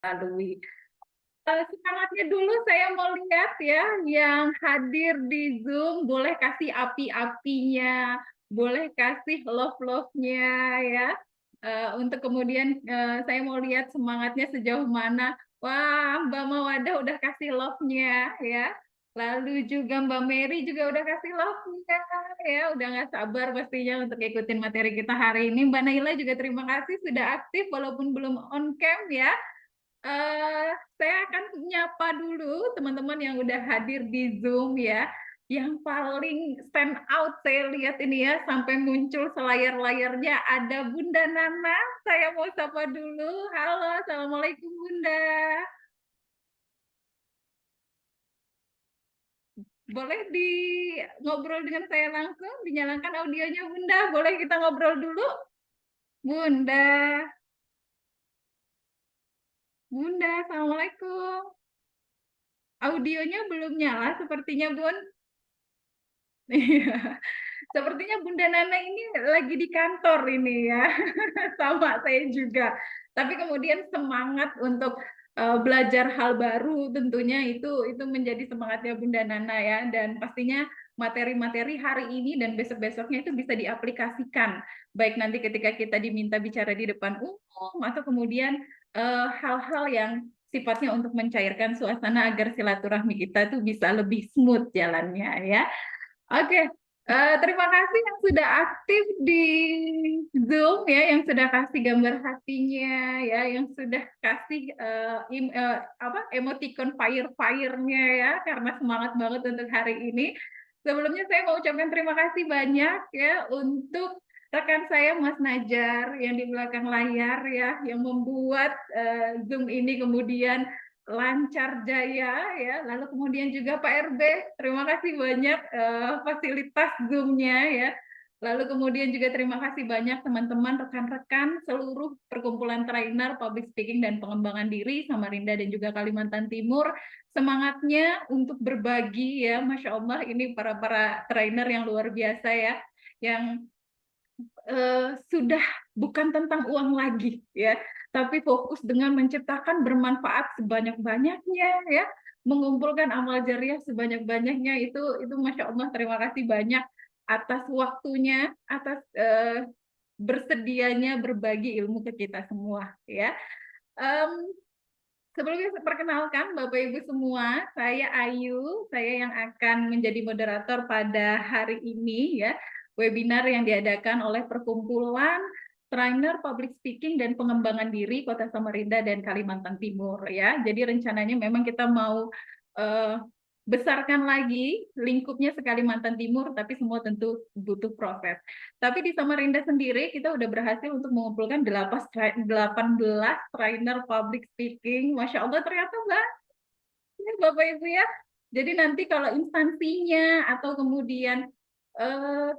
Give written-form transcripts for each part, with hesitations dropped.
lalui. Semangatnya dulu saya mau lihat ya, yang hadir di Zoom boleh kasih api-apinya, boleh kasih love-love-nya ya. Untuk kemudian saya mau lihat semangatnya sejauh mana. Wah, Mbak Mawada udah kasih love-nya ya. Lalu juga Mbak Mary juga udah kasih love-nya ya. Udah nggak sabar pastinya untuk ikutin materi kita hari ini. Mbak Naila juga terima kasih sudah aktif walaupun belum on cam ya. Eh, saya akan nyapa dulu teman-teman yang udah hadir di Zoom ya. Yang paling stand out saya lihat ini ya, sampai muncul selayar-layarnya ada Bunda Nana. Saya mau sapa dulu. Halo, Assalamualaikum Bunda. Boleh di ngobrol dengan saya langsung, dinyalakan audionya Bunda. Boleh kita ngobrol dulu? Bunda, Bunda, Assalamualaikum. Audionya belum nyala sepertinya Bun. Iya. Sepertinya Bunda Nana ini lagi di kantor ini ya, sama saya juga. Tapi kemudian semangat untuk belajar hal baru tentunya itu menjadi semangatnya Bunda Nana ya. Dan pastinya materi-materi hari ini dan besok-besoknya itu bisa diaplikasikan. Baik nanti ketika kita diminta bicara di depan umum atau kemudian hal-hal yang sifatnya untuk mencairkan suasana agar silaturahmi kita tuh bisa lebih smooth jalannya ya. Oke, terima kasih yang sudah aktif di Zoom ya, yang sudah kasih gambar hatinya ya, yang sudah kasih apa emoticon fire-fire-nya ya, karena semangat banget untuk hari ini. Sebelumnya saya mau ucapkan terima kasih banyak ya untuk rekan saya Mas Najar yang di belakang layar ya, yang membuat Zoom ini kemudian lancar jaya ya. Lalu kemudian juga Pak RB, terima kasih banyak fasilitas Zoom-nya ya. Lalu kemudian juga terima kasih banyak teman-teman rekan-rekan seluruh perkumpulan trainer public speaking dan pengembangan diri Samarinda dan juga Kalimantan Timur. Semangatnya untuk berbagi ya, Masya Allah ini para trainer yang luar biasa ya, yang sudah bukan tentang uang lagi ya, tapi fokus dengan menciptakan bermanfaat sebanyak-banyaknya ya, mengumpulkan amal jariah sebanyak-banyaknya itu Masya Allah terima kasih banyak atas waktunya, atas bersedianya berbagi ilmu ke kita semua ya. Um, Sebelumnya saya perkenalkan Bapak Ibu semua, saya Ayu, saya yang akan menjadi moderator pada hari ini ya, webinar yang diadakan oleh Perkumpulan Trainer Public Speaking dan Pengembangan Diri Kota Samarinda dan Kalimantan Timur ya. Jadi rencananya memang kita mau uh, besarkan lagi lingkupnya se-Kalimantan Timur, tapi semua tentu butuh proses. Tapi di Samarinda sendiri kita udah berhasil untuk mengumpulkan 18 trainer public speaking. Masya Allah ternyata banyak Bapak Ibu ya. Jadi nanti kalau instansinya atau kemudian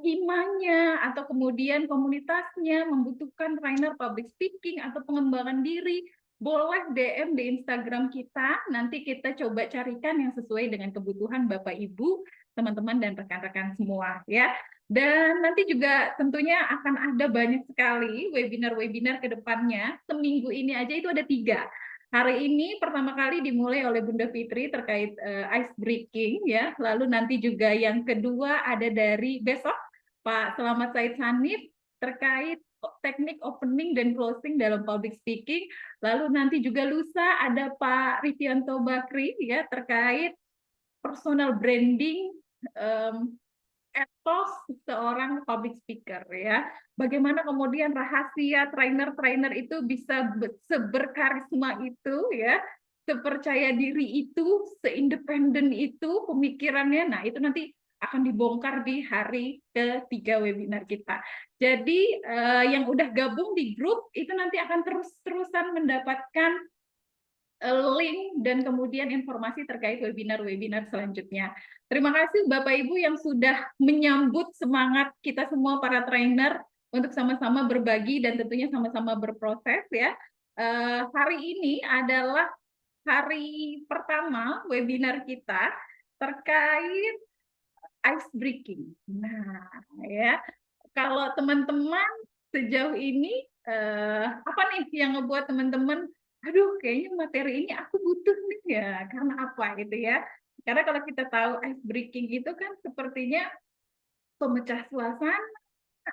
himanya atau kemudian komunitasnya membutuhkan trainer public speaking atau pengembangan diri, boleh DM di Instagram kita, nanti kita coba carikan yang sesuai dengan kebutuhan Bapak Ibu, teman-teman dan rekan-rekan semua ya. Dan nanti juga tentunya akan ada banyak sekali webinar-webinar ke depannya. Seminggu ini aja itu ada 3. Hari ini pertama kali dimulai oleh Bunda Fitri terkait ice breaking ya. Lalu nanti juga yang kedua ada dari besok Pak Selamat Said Hanif terkait teknik opening dan closing dalam public speaking. Lalu nanti juga lusa ada Pak Rivianto Bakri ya terkait personal branding um, etos seorang public speaker ya. Bagaimana kemudian rahasia trainer-trainer itu bisa seberkarisma itu ya, sepercaya diri itu, seindependen itu pemikirannya. Nah, itu nanti akan dibongkar di hari ketiga webinar kita. Jadi yang udah gabung di grup itu nanti akan terus-terusan mendapatkan link dan kemudian informasi terkait webinar-webinar selanjutnya. Terima kasih Bapak Ibu yang sudah menyambut semangat kita semua para trainer untuk sama-sama berbagi dan tentunya sama-sama berproses ya. Hari ini adalah hari pertama webinar kita terkait ice breaking. Nah, ya, kalau teman-teman sejauh ini apa nih yang ngebuat teman-teman aduh kayaknya materi ini aku butuh nih ya, karena apa gitu ya. Karena kalau kita tahu ice breaking itu kan sepertinya pemecah suasana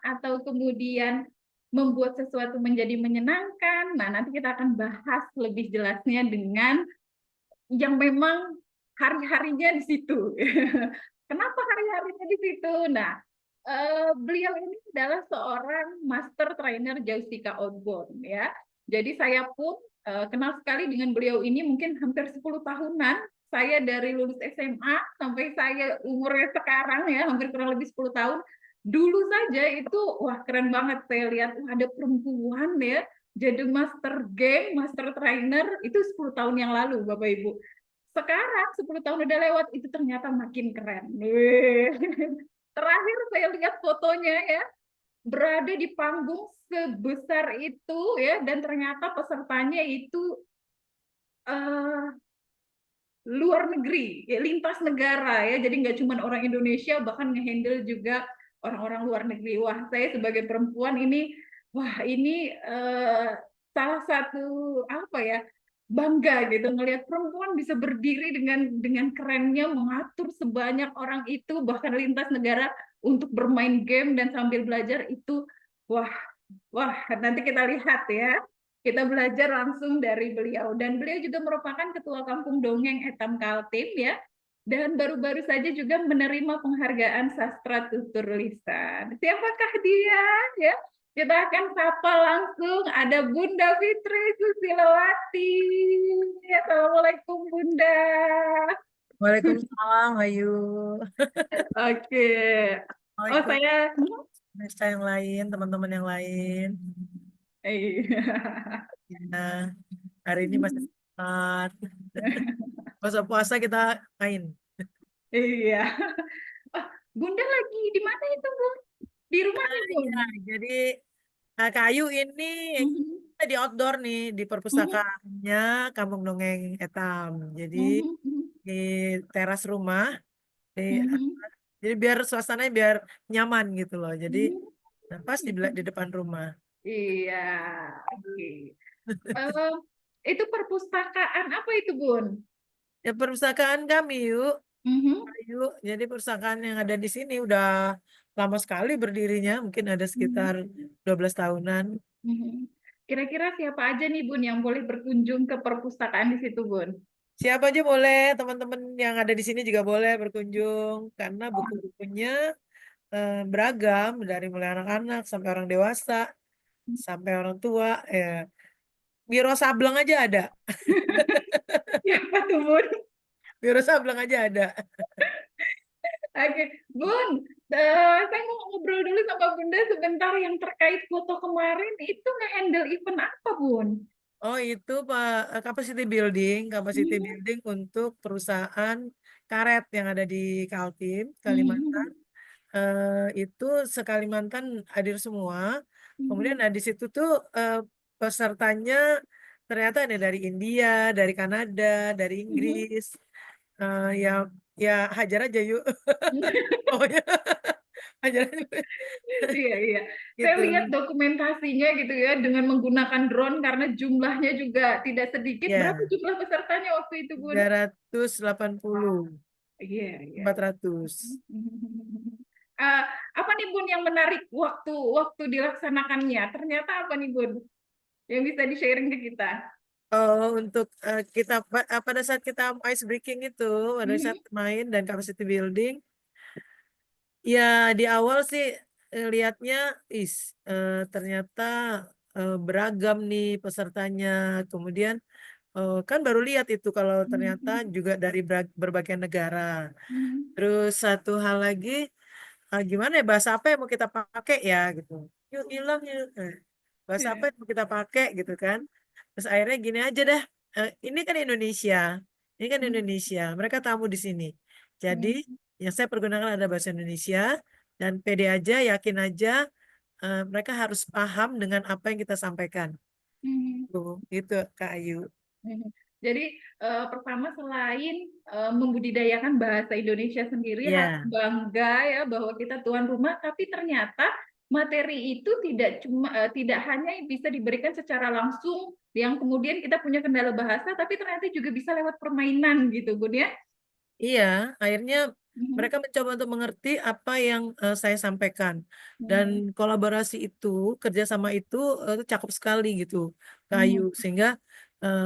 atau kemudian membuat sesuatu menjadi menyenangkan. Nah, nanti kita akan bahas lebih jelasnya dengan yang memang hari-harinya di situ. Kenapa hari-harinya di situ? Nah, beliau ini adalah seorang master trainer Jessica Osborne ya. Jadi saya pun kenal sekali dengan beliau ini mungkin hampir 10 tahunan. Saya dari lulus SMA sampai saya umurnya sekarang ya hampir kurang lebih 10 tahun. Dulu saja itu wah keren banget saya lihat wah, ada perempuan ya jadi master game, master trainer itu 10 tahun yang lalu Bapak Ibu. Sekarang 10 tahun udah lewat itu ternyata makin keren. Terakhir saya lihat fotonya ya, berada di panggung sebesar itu ya dan ternyata pesertanya itu uh, luar negeri, ya, lintas negara ya. Jadi nggak cuma orang Indonesia, bahkan ngehandle juga orang-orang luar negeri. Wah, saya sebagai perempuan ini, wah ini salah satu apa ya bangga gitu ngelihat perempuan bisa berdiri dengan kerennya mengatur sebanyak orang itu bahkan lintas negara untuk bermain game dan sambil belajar itu wah wah nanti kita lihat ya kita belajar langsung dari beliau dan beliau juga merupakan ketua kampung dongeng Etam Kaltim ya dan baru-baru saja juga menerima penghargaan sastra tutur lisan. Siapakah dia ya? Kita akan sapa langsung ada Bunda Fitri Susilowati. Assalamualaikum Bunda. Waalaikumsalam, Ayu. Oke. Oh Waalaikumsalam saya yang lain, teman-teman yang lain. iya. Ya, hari ini masih semangat. Puasa puasa kita main. Iya. Oh, Bunda lagi di mana itu, Bu? Di rumahnya, Bun? Ya, jadi Kak Ayu ini Mhm, kita di outdoor nih, di mhm, perpustakaannya Kampung Dongeng Etam. Jadi mhm, di teras rumah, di, mhm, jadi biar suasananya biar nyaman gitu loh. Jadi mhm. pas di depan rumah. Iya, oke. Eh, itu perpustakaan apa itu, Bun? Ya perpustakaan kami yuk. Mhm, Yuk, jadi perusahaan yang ada di sini udah lama sekali berdirinya, mungkin ada mhm, sekitar 12 tahunan. mhm. Kira-kira siapa aja nih, Bun, yang boleh berkunjung ke perpustakaan di situ, Bun? Siapa aja boleh, teman-teman yang ada di sini juga boleh berkunjung, karena buku-bukunya beragam, dari mulai anak-anak sampai orang dewasa, sampai orang tua. Ya. Biro Sableng aja ada, Siapa tuh, Bun? Biro Sableng aja ada. Oke, Bun, saya mau ngobrol dulu sama Bunda sebentar yang terkait foto kemarin itu nge-handle event apa, Bun? Oh itu Pak, capacity Mhm, building untuk perusahaan karet yang ada di Kaltim, Kalimantan. mhm, Itu sekalimantan hadir semua. Kemudian mhm, nah, di situ tuh pesertanya ternyata ada dari India, dari Kanada, dari mhm. Inggris. Ya ya hajar aja yuk. Pokoknya hajar aja Iya, iya. Saya gitu. lihat dokumentasinya gitu ya dengan menggunakan drone karena jumlahnya juga tidak sedikit. Berapa Ya, jumlah pesertanya waktu itu, Bun? 380, Iya, iya. 400. Eh, apa nih Bun yang menarik waktu waktu dilaksanakannya? Ternyata apa nih Bun yang bisa di-sharing ke kita? Oh, untuk kita pada saat kita ice breaking itu, pada saat Mhm, main dan capacity building, ya di awal sih lihatnya, ternyata beragam nih pesertanya. Kemudian kan baru lihat itu kalau ternyata mhm, juga dari berbagai negara. mhm, Terus satu hal lagi, gimana ya bahasa apa yang mau kita pakai ya gitu. Yuk hilang yuk. Bahasa apa iya, yang mau kita pakai gitu kan. Terus akhirnya gini aja dah. Ini kan Indonesia. Ini kan mhm, Indonesia. Mereka tamu di sini. Jadi mhm, yang saya pergunakan ada bahasa Indonesia dan pede aja, yakin aja mereka harus paham dengan apa yang kita sampaikan. mhm, Tuh, itu Kak Ayu. mhm. Jadi pertama selain membudidayakan bahasa Indonesia sendiri harus Ya, bangga ya bahwa kita tuan rumah, tapi ternyata materi itu tidak hanya bisa diberikan secara langsung yang kemudian kita punya kendala bahasa, tapi ternyata juga bisa lewat permainan gitu, Bun ya. Iya, akhirnya Mhm, mereka mencoba untuk mengerti apa yang saya sampaikan. Dan mhm, kolaborasi itu, kerjasama itu cakep sekali gitu, Kayu. mhm. Sehingga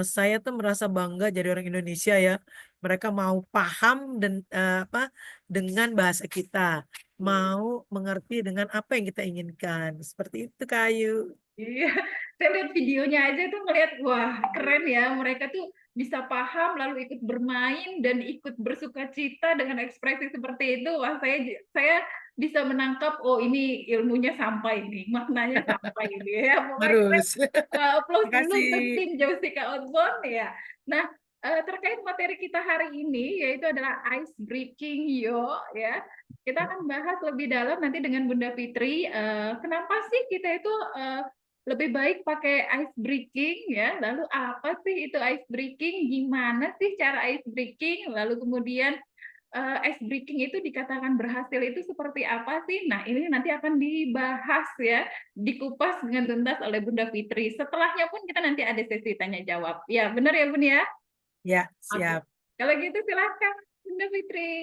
saya tuh merasa bangga jadi orang Indonesia ya. Mereka mau paham dan apa dengan bahasa kita, mau mengerti dengan apa yang kita inginkan. Seperti itu, Kayu. Iya, saya lihat videonya aja tuh ngeliat, wah keren ya, mereka tuh bisa paham lalu ikut bermain dan ikut bersuka cita dengan ekspresi seperti itu. Wah, saya bisa menangkap, oh ini ilmunya sampai nih, maknanya sampai ini ya. Pokoknya kita Harus. applause dulu Makasih. untuk tim Jessica Outbound ya. Nah, terkait materi kita hari ini yaitu adalah ice breaking yo ya. Kita akan bahas lebih dalam nanti dengan Bunda Fitri. Kenapa sih kita itu lebih baik pakai ice breaking ya. Lalu apa sih itu ice breaking? Gimana sih cara ice breaking? Lalu kemudian ice breaking itu dikatakan berhasil itu seperti apa sih? Nah, ini nanti akan dibahas ya, dikupas dengan tuntas oleh Bunda Fitri. Setelahnya pun kita nanti ada sesi tanya jawab. Ya, benar ya Bun ya? Ya, Oke. siap. Kalau gitu silahkan Bunda Fitri.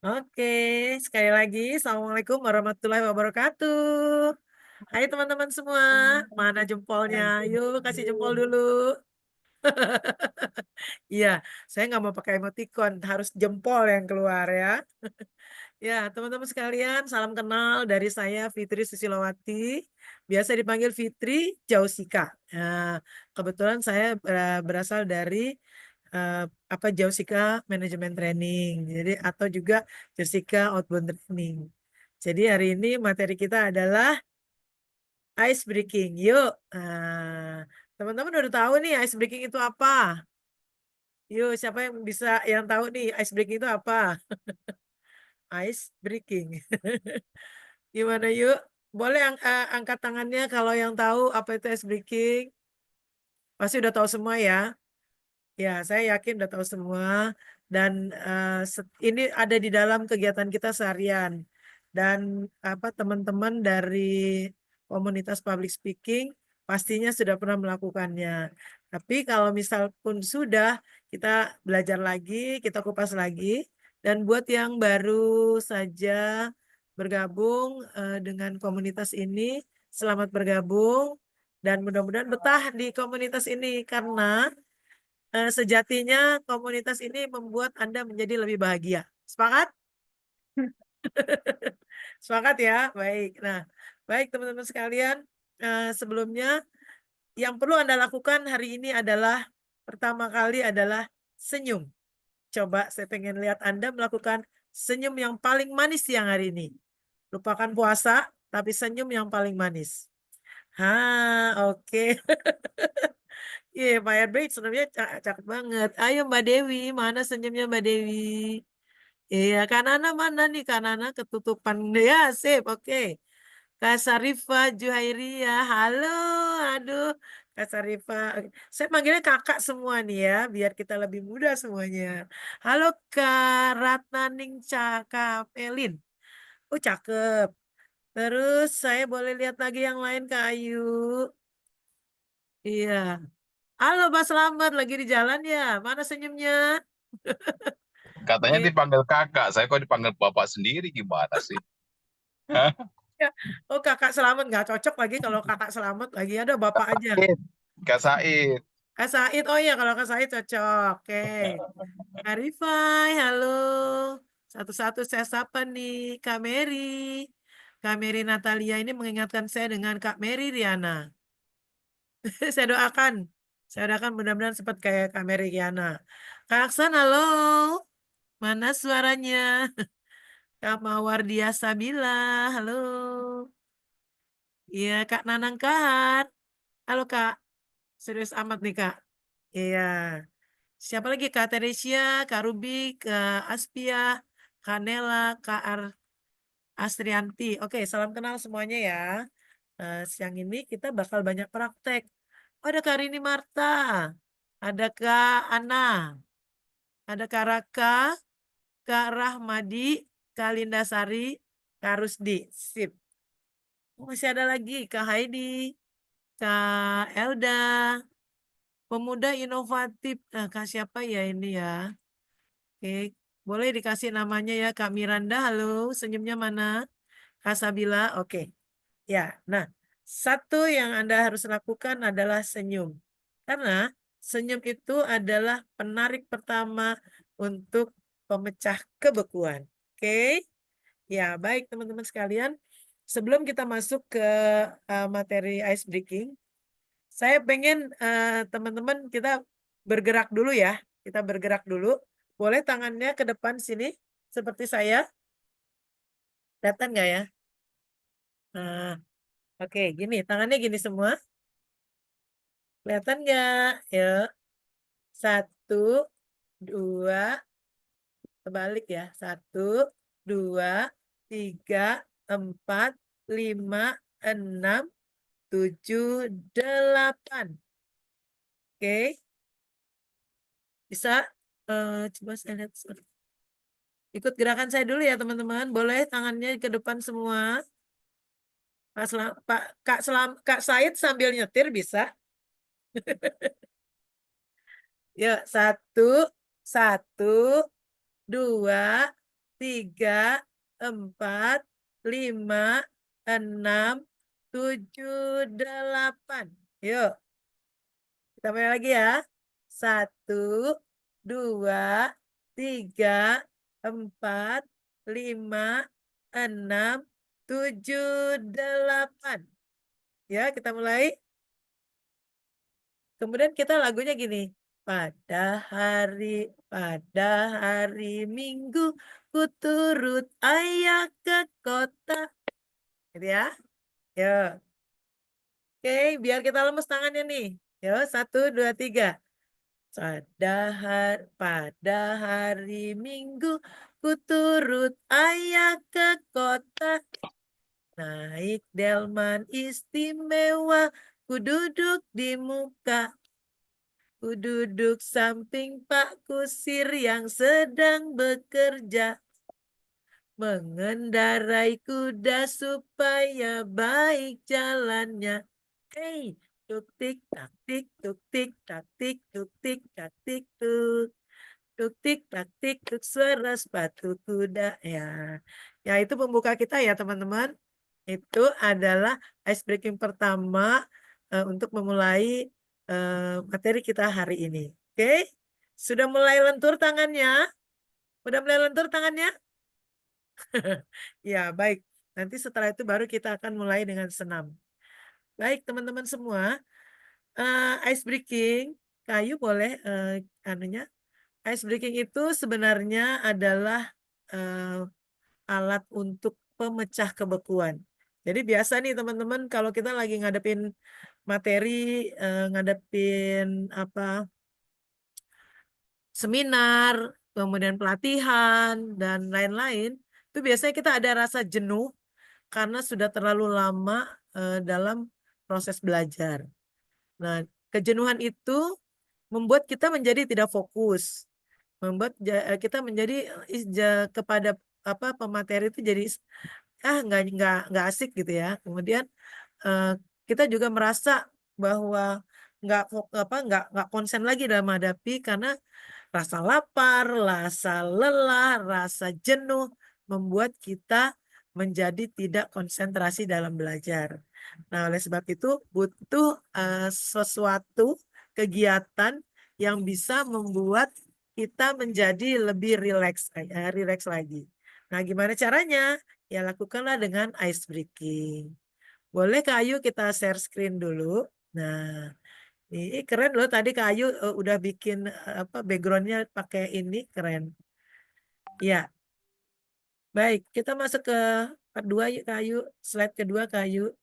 Oke, sekali lagi, Assalamualaikum warahmatullahi wabarakatuh. Hai teman-teman semua, mana jempolnya? Yuk, kasih jempol dulu. Iya, saya nggak mau pakai emoticon, harus jempol yang keluar ya. Ya, teman-teman sekalian, salam kenal dari saya Fitri Susilowati, biasa dipanggil Fitri Jausika. Nah, kebetulan saya berasal dari eh, apa Jausika Manajemen Training, jadi atau juga Jausika Outbound Training. Jadi hari ini materi kita adalah ice breaking. Yuk, teman-teman udah tahu nih ice breaking itu apa? Yuk, siapa yang bisa yang tahu nih ice breaking itu apa? Ice breaking. Gimana yuk? Boleh angkat tangannya kalau yang tahu apa itu ice breaking. Pasti udah tahu semua ya. Ya, saya yakin udah tahu semua. Dan ini ada di dalam kegiatan kita seharian. Dan apa teman-teman dari komunitas public speaking pastinya sudah pernah melakukannya. Tapi kalau misal pun sudah, kita belajar lagi, kita kupas lagi. Dan buat yang baru saja bergabung dengan komunitas ini, selamat bergabung. Dan mudah-mudahan betah di komunitas ini karena sejatinya komunitas ini membuat Anda menjadi lebih bahagia. Sepakat? Sepakat ya? Baik. Nah, baik teman-teman sekalian, sebelumnya yang perlu Anda lakukan hari ini adalah pertama kali adalah senyum. Coba saya pengen lihat Anda melakukan senyum yang paling manis siang hari ini. Lupakan puasa, tapi senyum yang paling manis. Oke. Iya, Pak RB senyumnya cakep banget. Ayo Mbak Dewi, mana senyumnya Mbak Dewi? Iya, Kanana mana nih? Kanana ketutupan. Ya, sip, oke. Kak Sarifah Juhairia, halo, aduh, Kak Sarifah. Oke. Saya manggilnya kakak semua nih ya, biar kita lebih mudah semuanya. Halo Kak Ratnaning Cakamelin. Oh, cakep. Terus saya boleh lihat lagi yang lain Kak Ayu. Iya. Halo Pak Selamat, lagi di jalan ya? Mana senyumnya? Katanya Iya. dipanggil kakak, saya kok dipanggil bapak sendiri gimana sih? Hah? Ya. Oh kakak Selamat nggak cocok lagi kalau kakak Selamat lagi ada bapak aja. Kak Said. Kak Said, oh iya kalau Kak Said cocok. Oke. Kak Rifai, halo. Satu-satu saya sapa nih, Kak Mary. Kak Mary Natalia ini mengingatkan saya dengan Kak Mary Riana. Saya doakan. Saya doakan mudah-mudahan sempat kayak Kak Mary Riana. Kak Aksan, halo. Mana suaranya? Kak Mawardia Sabila, halo. Iya, Kak Nanang Kahar. Halo Kak, serius amat nih Kak. Iya. Siapa lagi? Kak Teresia, Kak Ruby, Kak Aspia, Kak Nela, Kak Astrianti. Oke, salam kenal semuanya ya. Siang ini kita bakal banyak praktek. Oh, ada Kak Rini Marta, ada Kak Ana, ada Kak Raka, Kak Rahmadi, Kak Lindasari, Kak Rusdi. Sip. Masih ada lagi Kak Heidi, Kak Elda, pemuda inovatif. Nah, Kak siapa ya ini ya? Oke, boleh dikasih namanya ya Kak Miranda. Halo, senyumnya mana? Kak Sabila, oke. Ya, nah satu yang Anda harus lakukan adalah senyum. Karena senyum itu adalah penarik pertama untuk pemecah kebekuan. Oke? Ya, baik teman-teman sekalian. Sebelum kita masuk ke materi ice breaking, saya pengen teman-teman kita bergerak dulu ya. Kita bergerak dulu. Boleh tangannya ke depan sini seperti saya. Kelihatan nggak ya? Nah, oke, gini. Tangannya gini semua. Kelihatan nggak? Yuk. 1, 2, kebalik ya. 1, 2, 3, 4, 5, 6, 7, 8. Oke. Bisa? Coba saya lihat. Ikut gerakan saya dulu ya teman-teman. Boleh tangannya ke depan semua. Kak Said sambil nyetir bisa. Yuk, 1, 1, 2, 3, 4, 5, 6, 7, 8. Yuk, kita mulai lagi ya. 1, 2, 3, 4, 5, 6, 7, 8. Ya, kita mulai. Kemudian kita lagunya gini. Pada hari Minggu ku turut ayah ke kota. Gitu ya. Yo. Oke, biar kita lemes tangannya nih. Yo, 1, 2, 3. Pada hari Minggu ku turut ayah ke kota. Naik delman istimewa, ku duduk di muka. Ku duduk samping Pak Kusir yang sedang bekerja. Mengendarai kuda supaya baik jalannya. Hei, tuk tik tak tik tuk tik tak tik tuk tik tak tik tuk. Tuk tik tak tik tuk suara sepatu kuda ya. Ya itu pembuka kita ya teman-teman. Itu adalah ice breaking pertama untuk memulai materi kita hari ini. Oke? Sudah mulai lentur tangannya? Sudah mulai lentur tangannya? Ya, baik. Nanti setelah itu baru kita akan mulai dengan senam. Baik, teman-teman semua. Ice breaking, kayu boleh anunya. Ice breaking itu sebenarnya adalah alat untuk pemecah kebekuan. Jadi biasa nih teman-teman kalau kita lagi ngadepin materi, ngadepin apa seminar, kemudian pelatihan dan lain-lain, itu biasanya kita ada rasa jenuh karena sudah terlalu lama dalam proses belajar. Nah, kejenuhan itu membuat kita menjadi tidak fokus, membuat kita menjadi kepada apa pemateri itu jadi nggak asik gitu ya. Kemudian kita juga merasa bahwa nggak konsen lagi dalam menghadapi karena rasa lapar, rasa lelah, rasa jenuh membuat kita menjadi tidak konsentrasi dalam belajar. Nah, oleh sebab itu butuh sesuatu kegiatan yang bisa membuat kita menjadi lebih rileks lagi. Nah, gimana caranya? Ya, lakukanlah dengan ice breaking. Boleh Kak Ayu kita share screen dulu. Nah, ini keren loh tadi Kak Ayu udah bikin apa backgroundnya pakai ini keren. Ya, baik kita masuk ke part 2 yuk Kak Ayu. Slide kedua Kak Ayu.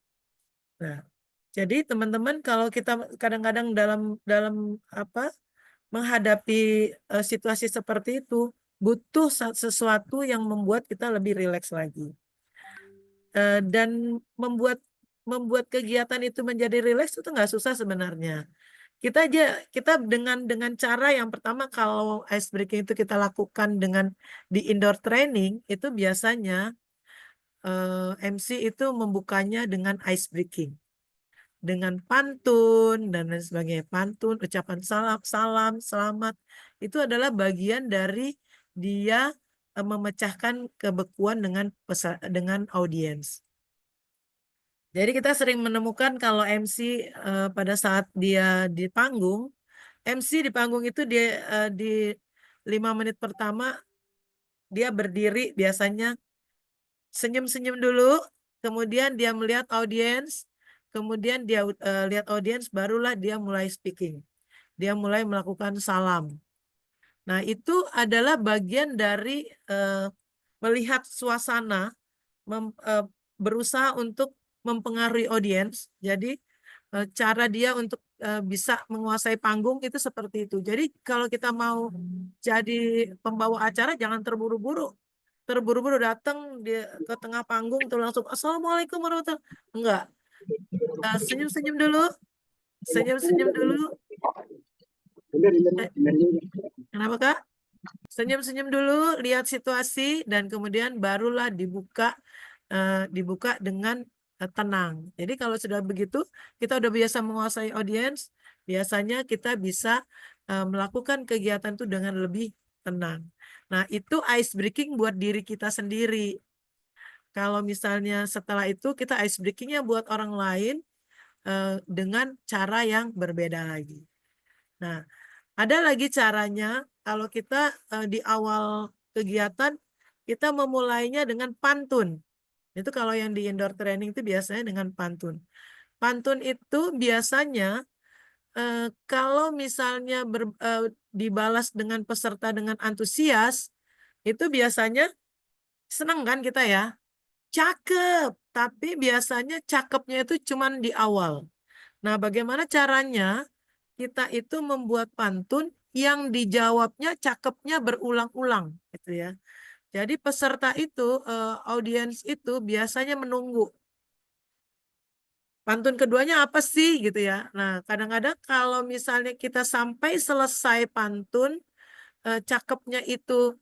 Nah, jadi teman-teman kalau kita kadang-kadang dalam apa menghadapi situasi seperti itu butuh sesuatu yang membuat kita lebih rileks lagi. Dan membuat kegiatan itu menjadi rileks itu nggak susah sebenarnya. Kita dengan cara yang pertama kalau ice breaking itu kita lakukan dengan di indoor training itu biasanya MC itu membukanya dengan ice breaking, dengan pantun dan lain sebagainya. Pantun, ucapan salam, salam, selamat itu adalah bagian dari dia memecahkan kebekuan dengan audiens. Jadi kita sering menemukan kalau MC pada saat dia di panggung, MC di panggung itu dia di 5 menit pertama dia berdiri biasanya senyum-senyum dulu, kemudian dia melihat audiens, kemudian dia lihat audiens, barulah dia mulai speaking. Dia mulai melakukan salam. Nah, itu adalah bagian dari melihat suasana, berusaha untuk mempengaruhi audiens. Jadi cara dia untuk bisa menguasai panggung itu seperti itu. Jadi kalau kita mau jadi pembawa acara jangan terburu-buru. Terburu-buru datang ke tengah panggung tuh langsung Assalamualaikum warahmatullahi wabarakatuh. Enggak. Senyum-senyum dulu. Senyum-senyum dulu. Kenapa, Kak? Senyum-senyum dulu, lihat situasi, dan kemudian barulah dibuka dengan tenang. Jadi kalau sudah begitu, kita udah biasa menguasai audiens, biasanya kita bisa melakukan kegiatan itu dengan lebih tenang. Nah, itu ice breaking buat diri kita sendiri. Kalau misalnya setelah itu kita ice breakingnya buat orang lain dengan cara yang berbeda lagi. Nah, ada lagi caranya kalau kita di awal kegiatan kita memulainya dengan pantun. Itu kalau yang di indoor training itu biasanya dengan pantun. Pantun itu biasanya kalau misalnya dibalas dengan peserta dengan antusias, itu biasanya senang kan kita ya. Cakep, tapi biasanya cakepnya itu cuman di awal. Nah, bagaimana caranya kita itu membuat pantun yang dijawabnya cakepnya berulang-ulang gitu ya. Jadi peserta itu, audiens itu biasanya menunggu. Pantun keduanya apa sih gitu ya. Nah, kadang-kadang kalau misalnya kita sampai selesai pantun, cakepnya itu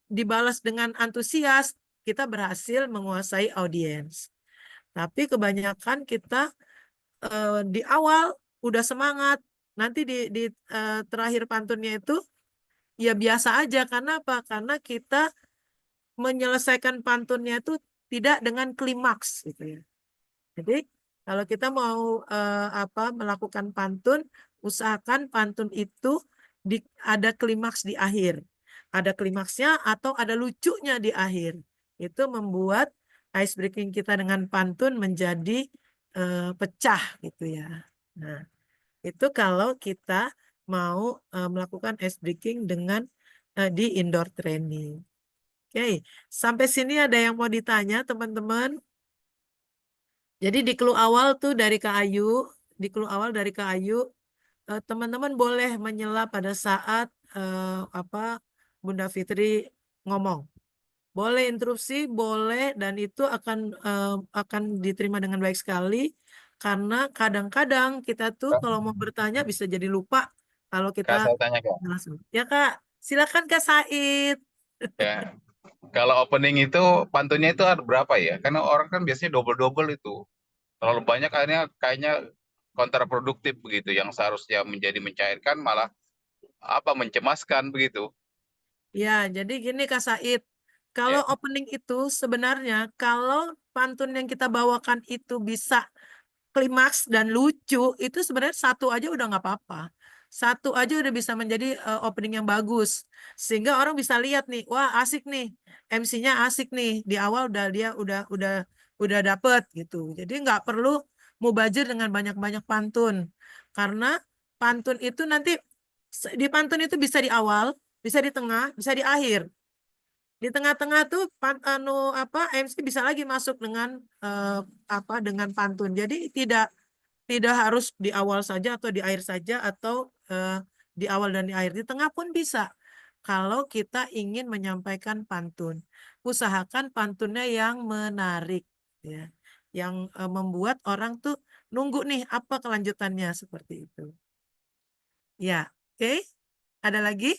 dibalas dengan antusias, kita berhasil menguasai audiens. Tapi kebanyakan kita di awal udah semangat, nanti di terakhir pantunnya itu ya biasa aja. Karena apa? Karena kita menyelesaikan pantunnya itu tidak dengan klimaks gitu ya. Jadi kalau kita mau melakukan pantun, usahakan pantun itu ada klimaks di akhir. Ada klimaksnya atau ada lucunya di akhir. Itu membuat ice breaking kita dengan pantun menjadi pecah gitu ya. Nah, itu kalau kita mau melakukan ice breaking dengan di indoor training. Oke, sampai sini ada yang mau ditanya teman-teman? Jadi di clue awal tuh dari Kak Ayu, di clue awal dari Kak Ayu, teman-teman boleh menyela pada saat Bunda Fitri ngomong. Boleh interupsi, boleh, dan itu akan diterima dengan baik sekali karena kadang-kadang kita tuh kalau mau bertanya bisa jadi lupa kalau Kak, kita saya tanya Kak. langsung. Ya Kak, silakan Kak Said. Ya, kalau opening itu pantunnya itu ada berapa ya? Karena orang kan biasanya double-double itu. Terlalu banyak kayaknya kontraproduktif begitu. Yang seharusnya menjadi mencairkan malah mencemaskan begitu. Ya, jadi gini Kak Said, kalau Ya, opening itu sebenarnya kalau pantun yang kita bawakan itu bisa klimaks dan lucu, itu sebenarnya satu aja udah nggak apa-apa. Satu aja udah bisa menjadi opening yang bagus. Sehingga orang bisa lihat nih, wah asik nih, MC-nya asik nih. Di awal dia udah dapet gitu. Jadi nggak perlu mubazir dengan banyak-banyak pantun. Karena pantun itu nanti di pantun itu bisa di awal, bisa di tengah, bisa di akhir. Di tengah-tengah tuh MC bisa lagi masuk dengan dengan pantun. Jadi tidak harus di awal saja atau di akhir saja atau di awal dan di akhir. Di tengah pun bisa. Kalau kita ingin menyampaikan pantun, usahakan pantunnya yang menarik, ya, yang membuat orang tuh nunggu nih apa kelanjutannya seperti itu. Ya, oke. Ada lagi?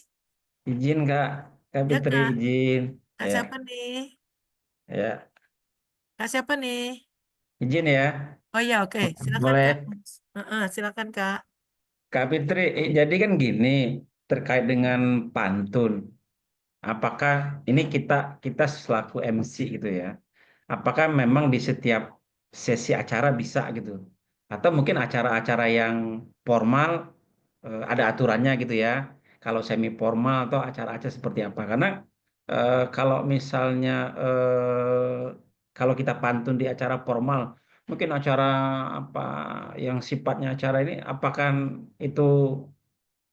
Izin Kak, Kak Ya Fitri Kak. izin. Kak Ya, siapa nih? ya. Kak siapa nih? Izin ya, Oh iya, oke. Silakan boleh. Kak. Silakan Kak. Kak Fitri, jadi kan gini, terkait dengan pantun, apakah ini kita kita selaku MC gitu ya, apakah memang di setiap sesi acara bisa gitu, atau mungkin acara-acara yang formal ada aturannya gitu ya, kalau semi formal atau acara-acara seperti apa? Karena kalau misalnya kalau kita pantun di acara formal, mungkin acara apa yang sifatnya acara ini, apakah itu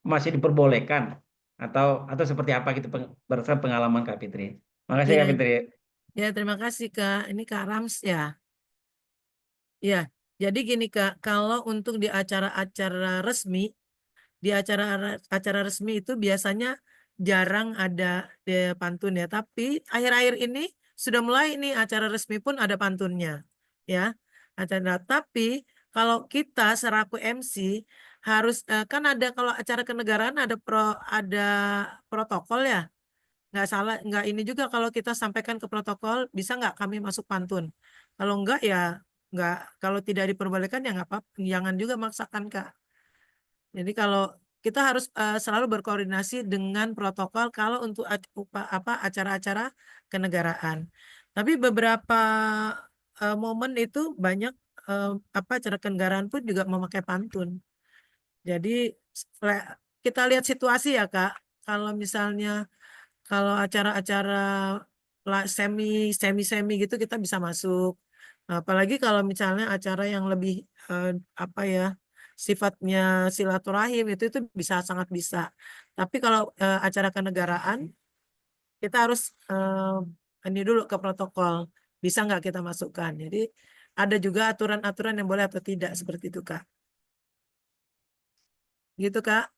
masih diperbolehkan atau seperti apa gitu berdasarkan pengalaman Kak Fitri. Makasih Iya, Kak Fitri. ya terima kasih Kak. Ini Kak Rams ya. Ya, jadi gini Kak, kalau untuk di acara-acara resmi, di acara resmi itu biasanya jarang ada pantun ya. Tapi akhir-akhir ini sudah mulai nih acara resmi pun ada pantunnya, ya. Tapi kalau kita selaku MC harus kan ada kalau acara kenegaraan ada protokol ya. Nggak salah, nggak ini juga kalau kita sampaikan ke protokol, bisa nggak kami masuk pantun? Kalau enggak ya nggak, kalau tidak diperbolehkan ya nggak apa-apa, jangan juga maksakan Kak. Jadi kalau kita harus selalu berkoordinasi dengan protokol kalau untuk acara-acara kenegaraan. Tapi beberapa momen itu banyak acara kenegaraan pun juga memakai pantun. Jadi kita lihat situasi ya Kak. Kalau misalnya kalau acara-acara semi gitu kita bisa masuk. Apalagi kalau misalnya acara yang lebih apa ya sifatnya silaturahim itu bisa sangat bisa. Tapi kalau acara kenegaraan kita harus ini dulu ke protokol. Bisa nggak kita masukkan? Jadi ada juga aturan-aturan yang boleh atau tidak seperti itu Kak. Gitu Kak.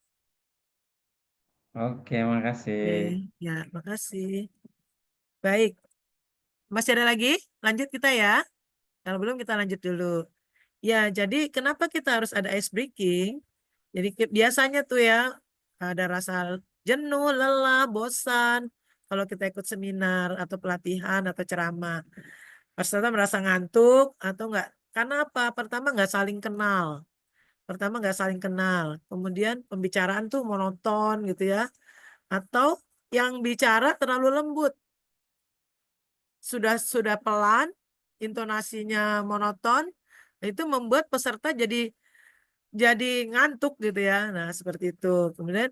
Oke, makasih. Ya, makasih. Baik. Masih ada lagi? Lanjut kita ya. Kalau belum kita lanjut dulu. Ya, jadi kenapa kita harus ada ice breaking? Jadi biasanya tuh ya ada rasa jenuh, lelah, bosan. Kalau kita ikut seminar atau pelatihan atau ceramah. Peserta merasa ngantuk atau enggak. Karena apa? Pertama nggak saling kenal. Kemudian pembicaraan tuh monoton gitu ya. Atau yang bicara terlalu lembut. Sudah pelan, intonasinya monoton, itu membuat peserta jadi ngantuk gitu ya. Nah, seperti itu. Kemudian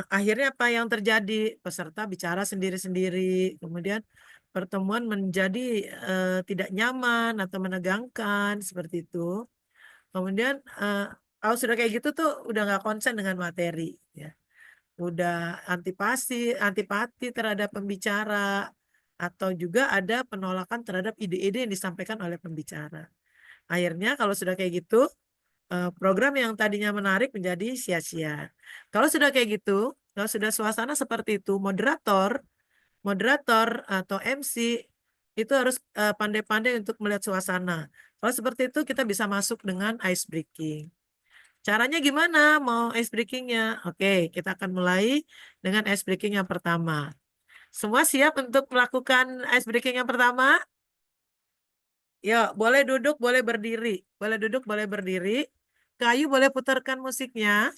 akhirnya apa yang terjadi? Peserta bicara sendiri-sendiri. Kemudian pertemuan menjadi tidak nyaman atau menegangkan seperti itu. Kemudian kalau sudah kayak gitu tuh udah nggak konsen dengan materi ya. Udah antipati terhadap pembicara atau juga ada penolakan terhadap ide-ide yang disampaikan oleh pembicara. Akhirnya kalau sudah kayak gitu, program yang tadinya menarik menjadi sia-sia. Kalau sudah kayak gitu, kalau sudah suasana seperti itu, moderator atau MC itu harus pandai-pandai untuk melihat suasana. Kalau seperti itu kita bisa masuk dengan ice breaking. Caranya gimana mau ice breaking-nya? Oke, kita akan mulai dengan ice breaking yang pertama. Semua siap untuk melakukan ice breaking yang pertama? Yuk, boleh duduk, boleh berdiri. Boleh duduk, boleh berdiri. Kayu boleh putarkan musiknya.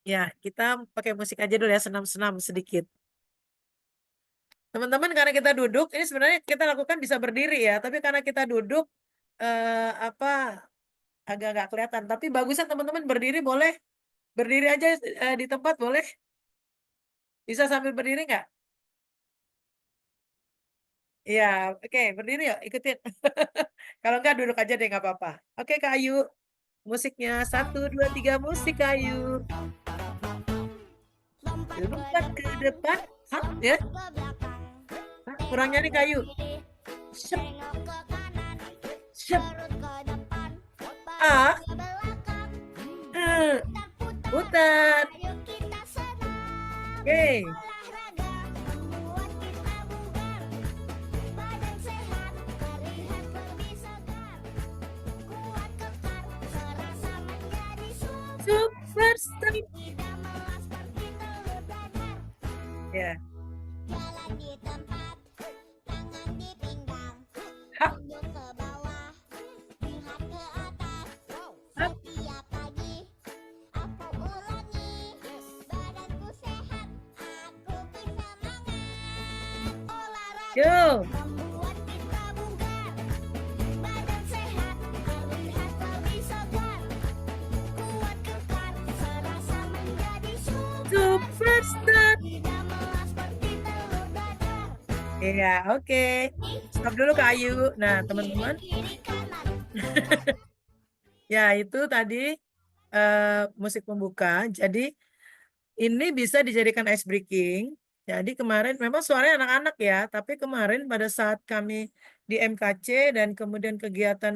Ya, kita pakai musik aja dulu ya, senam-senam sedikit. Teman-teman, karena kita duduk, ini sebenarnya kita lakukan bisa berdiri ya, tapi karena kita duduk, agak nggak kelihatan. Tapi bagusnya teman-teman berdiri boleh. Berdiri aja di tempat boleh. Bisa sambil berdiri nggak? Iya, oke, berdiri yuk, ikutin. Kalau enggak duduk aja deh, nggak apa-apa. Oke, Kak Ayu. Musiknya 1, 2, 3, musik Kak Ayu. Lompat ke depan, hap, ya. Kurangnya nih Kak Ayu. Shep. Shep. A. Putar. Oke. Superstar. Ya. Yuk. Superstar. Iya, oke. Stop dulu Kak Ayu. Nah, teman-teman. Ya, itu tadi musik pembuka. Jadi, ini bisa dijadikan ice breaking. Jadi kemarin memang suaranya anak-anak ya, tapi kemarin pada saat kami di MKC dan kemudian kegiatan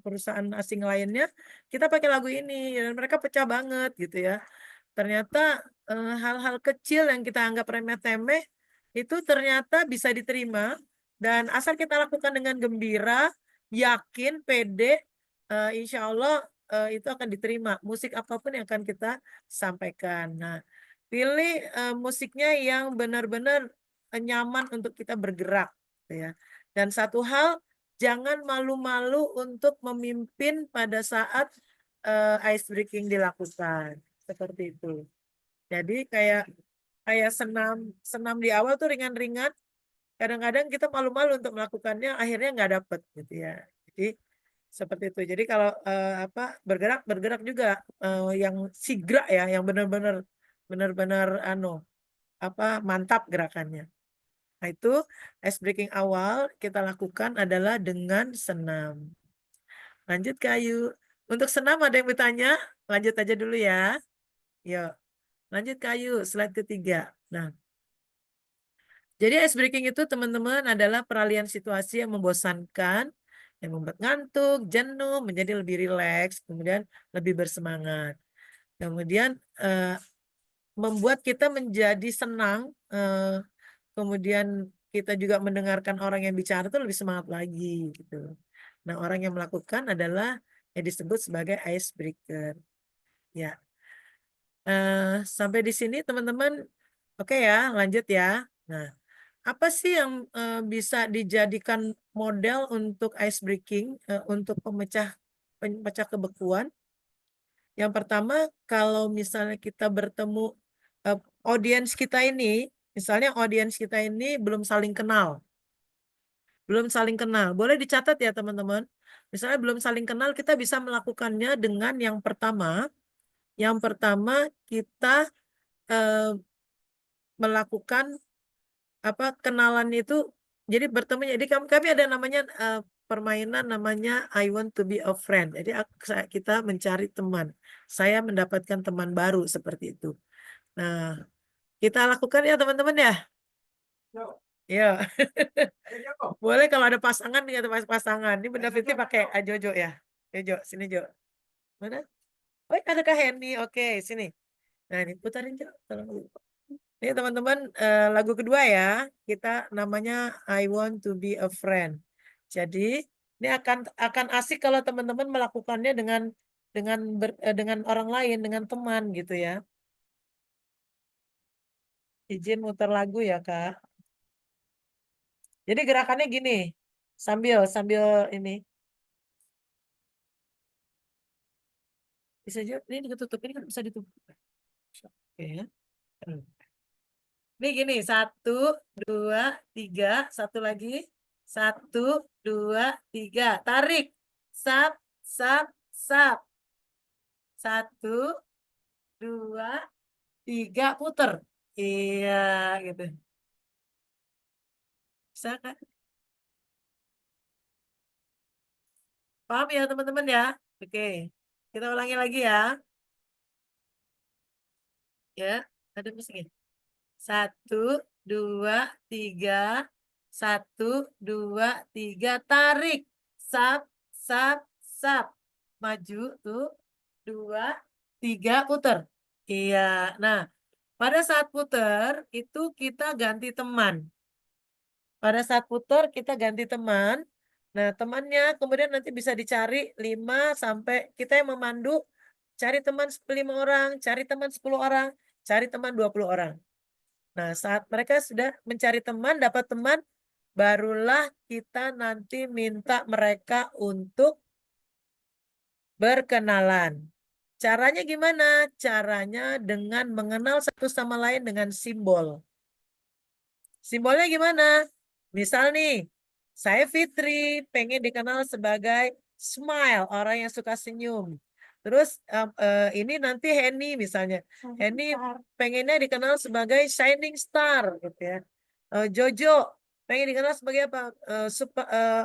perusahaan asing lainnya, kita pakai lagu ini dan mereka pecah banget gitu ya. Ternyata hal-hal kecil yang kita anggap remeh-temeh itu ternyata bisa diterima dan asal kita lakukan dengan gembira, yakin, pede, insya Allah itu akan diterima. Musik apapun yang akan kita sampaikan. Nah, pilih musiknya yang benar-benar nyaman untuk kita bergerak, gitu ya. Dan satu hal, jangan malu-malu untuk memimpin pada saat ice breaking dilakukan, seperti itu. Jadi kayak senam di awal tuh ringan-ringan. Kadang-kadang kita malu-malu untuk melakukannya, akhirnya nggak dapet gitu ya. Jadi seperti itu. Jadi kalau bergerak juga yang sigra ya, yang benar-benar mantap gerakannya. Nah, itu ice breaking awal kita lakukan adalah dengan senam. Lanjut ke Ayu. Untuk senam ada yang bertanya? Lanjut aja dulu ya. Yuk. Lanjut ke Ayu, slide ketiga. Nah, jadi ice breaking itu teman-teman adalah peralihan situasi yang membosankan, yang membuat ngantuk, jenuh, menjadi lebih rileks, kemudian lebih bersemangat. Kemudian membuat kita menjadi senang, kemudian kita juga mendengarkan orang yang bicara itu lebih semangat lagi gitu. Nah, orang yang melakukan adalah yang disebut sebagai ice breaker. Ya. Sampai di sini teman-teman oke ya, lanjut ya. Nah, apa sih yang bisa dijadikan model untuk ice breaking, untuk pemecah kebekuan? Yang pertama, kalau misalnya kita bertemu audiens kita ini, misalnya audiens kita ini belum saling kenal. Belum saling kenal. Boleh dicatat ya teman-teman. Misalnya belum saling kenal, kita bisa melakukannya dengan yang pertama. Yang pertama kita melakukan kenalan itu. Jadi bertemu. Jadi kami ada namanya permainan namanya I want to be a friend. Jadi kita mencari teman. Saya mendapatkan teman baru seperti itu. Nah, kita lakukan ya teman-teman ya. Ya. Boleh kalau ada pasangan nih atau pasangan. Ini Bunda Fitri pakai Jojo ya. Jojo, sini Jo. Mana? Oh, ada Kak Henny. Oke, sini. Nah, ini putarin Jo. Tolong dulu. Ini teman-teman lagu kedua ya. Kita namanya I want to be a friend. Jadi ini akan asik kalau teman-teman melakukannya dengan orang lain, dengan teman gitu ya. Izin muter lagu ya Kak. Jadi gerakannya gini, sambil ini. Bisa juga, ini ditutup, ini kan bisa ditutup. Oke ya. Ini gini, 1, 2, 3, satu lagi. 1, 2, 3, tarik. Sap, sap, sap. 1, 2, 3, puter. Iya, gitu. Bisa kan? Paham ya teman-teman ya? Oke, kita ulangi lagi ya. Ya, ada musiknya. 1, 2, 3. 1, 2, 3, tarik. Sap, sap, sap. Maju tuh. 2, 3, puter. Iya. Nah, pada saat puter itu kita ganti teman. Pada saat puter kita ganti teman. Nah, temannya kemudian nanti bisa dicari 5 sampai kita yang memandu, cari teman 5 orang, cari teman 10 orang, cari teman 20 orang. Nah, saat mereka sudah mencari teman, dapat teman, barulah kita nanti minta mereka untuk berkenalan. Caranya gimana? Caranya dengan mengenal satu sama lain dengan simbol. Simbolnya gimana? Misal nih, saya Fitri pengen dikenal sebagai smile, orang yang suka senyum. Terus ini nanti Henny misalnya, Henny pengennya dikenal sebagai shining star gitu ya. Jojo pengen dikenal sebagai apa?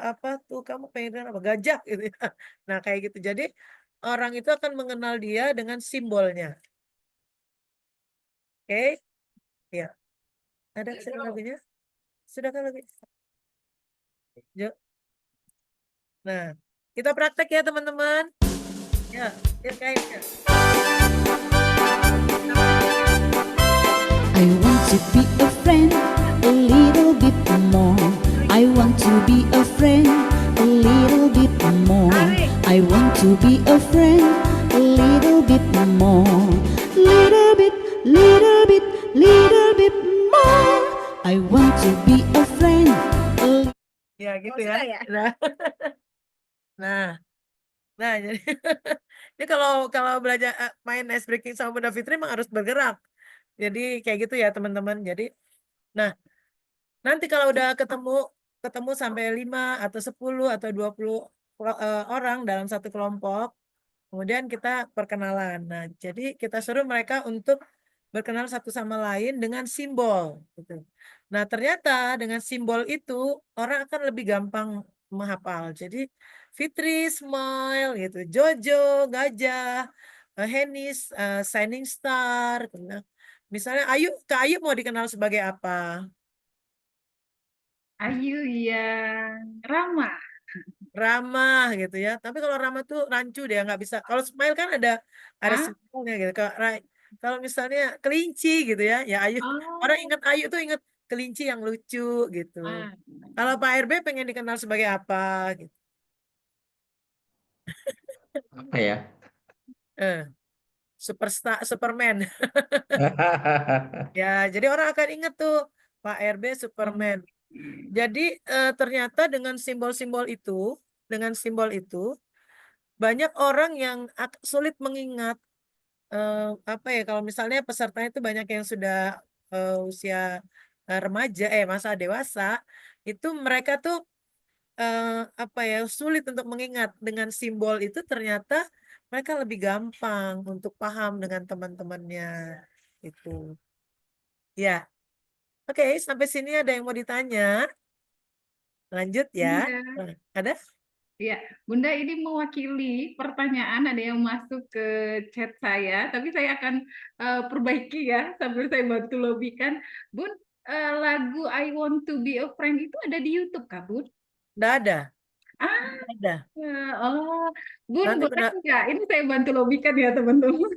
Apa tuh kamu pengen dikenal apa? Gajah gitu ya. Nah kayak gitu. Jadi orang itu akan mengenal dia dengan simbolnya. Oke? Ya. Ada sudah lagunya? Sudah kan lagunya? Nah, kita praktek ya teman-teman. Ya, ya kayaknya. I want to be a friend a little bit more. I want to be a friend a little bit more. I want to be a friend a little bit more. Little bit, little bit, little bit more. I want to be a friend a Ya gitu sudah ya. ya? Nah, nah jadi ini kalau belajar main ice breaking sama Bunda Fitri memang harus bergerak. Jadi kayak gitu ya teman-teman. Jadi, nah nanti kalau udah ketemu sampai 5 atau 10 atau 20 orang dalam satu kelompok, kemudian kita perkenalan. Nah, jadi kita suruh mereka untuk berkenal satu sama lain dengan simbol. Gitu. Nah, ternyata dengan simbol itu orang akan lebih gampang menghafal. Jadi Fitri smile gitu, Jojo gajah, Henis shining star. Gitu. Nah, misalnya Kak Ayu mau dikenal sebagai apa? Ayu yang ramah. Ramah gitu ya. Tapi kalau ramah tuh rancu dia nggak bisa. Kalau smile kan ada Ah, simbolnya gitu. Kalau misalnya kelinci gitu ya, ya Ayu. Orang oh, ingat Ayu tuh ingat kelinci yang lucu gitu. ah. Kalau Pak RB pengen dikenal sebagai apa gitu. Apa ya? Eh, Superman. Ya, jadi orang akan ingat tuh Pak RB Superman. Jadi ternyata dengan simbol itu banyak orang yang sulit mengingat apa ya kalau misalnya pesertanya itu banyak yang sudah usia remaja masa dewasa itu mereka tuh apa ya sulit untuk mengingat dengan simbol itu ternyata mereka lebih gampang untuk paham dengan teman-temannya itu ya oke sampai sini ada yang mau ditanya lanjut ya Bunda, ada ya, Bunda ini mewakili pertanyaan ada yang masuk ke chat saya, tapi saya akan perbaiki ya sambil saya bantu lobbykan. Bun, lagu I Want to Be a Friend itu ada di YouTube kah, Bun? nggak ada Ah, nggak ada oh, Bun, nanti boleh nggak? Ini saya bantu lobbykan ya, teman-teman.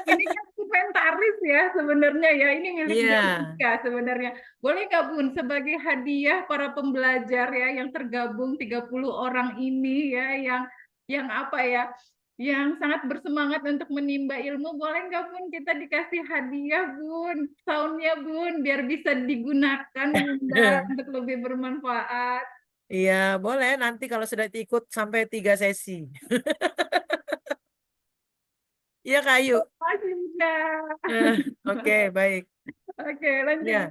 Ini kan inventaris ya sebenarnya ya, ini milik iya Jessica sebenarnya. Boleh nggak Bun, sebagai hadiah para pembelajar ya yang tergabung 30 orang ini ya, yang apa ya, yang sangat bersemangat untuk menimba ilmu, boleh nggak Bun kita dikasih hadiah Bun, soundnya Bun, biar bisa digunakan Bunda untuk lebih bermanfaat. iya boleh nanti kalau sudah ikut sampai 3 sesi iya Kayu Makasih Bunda. oke baik Oke, lanjut. ya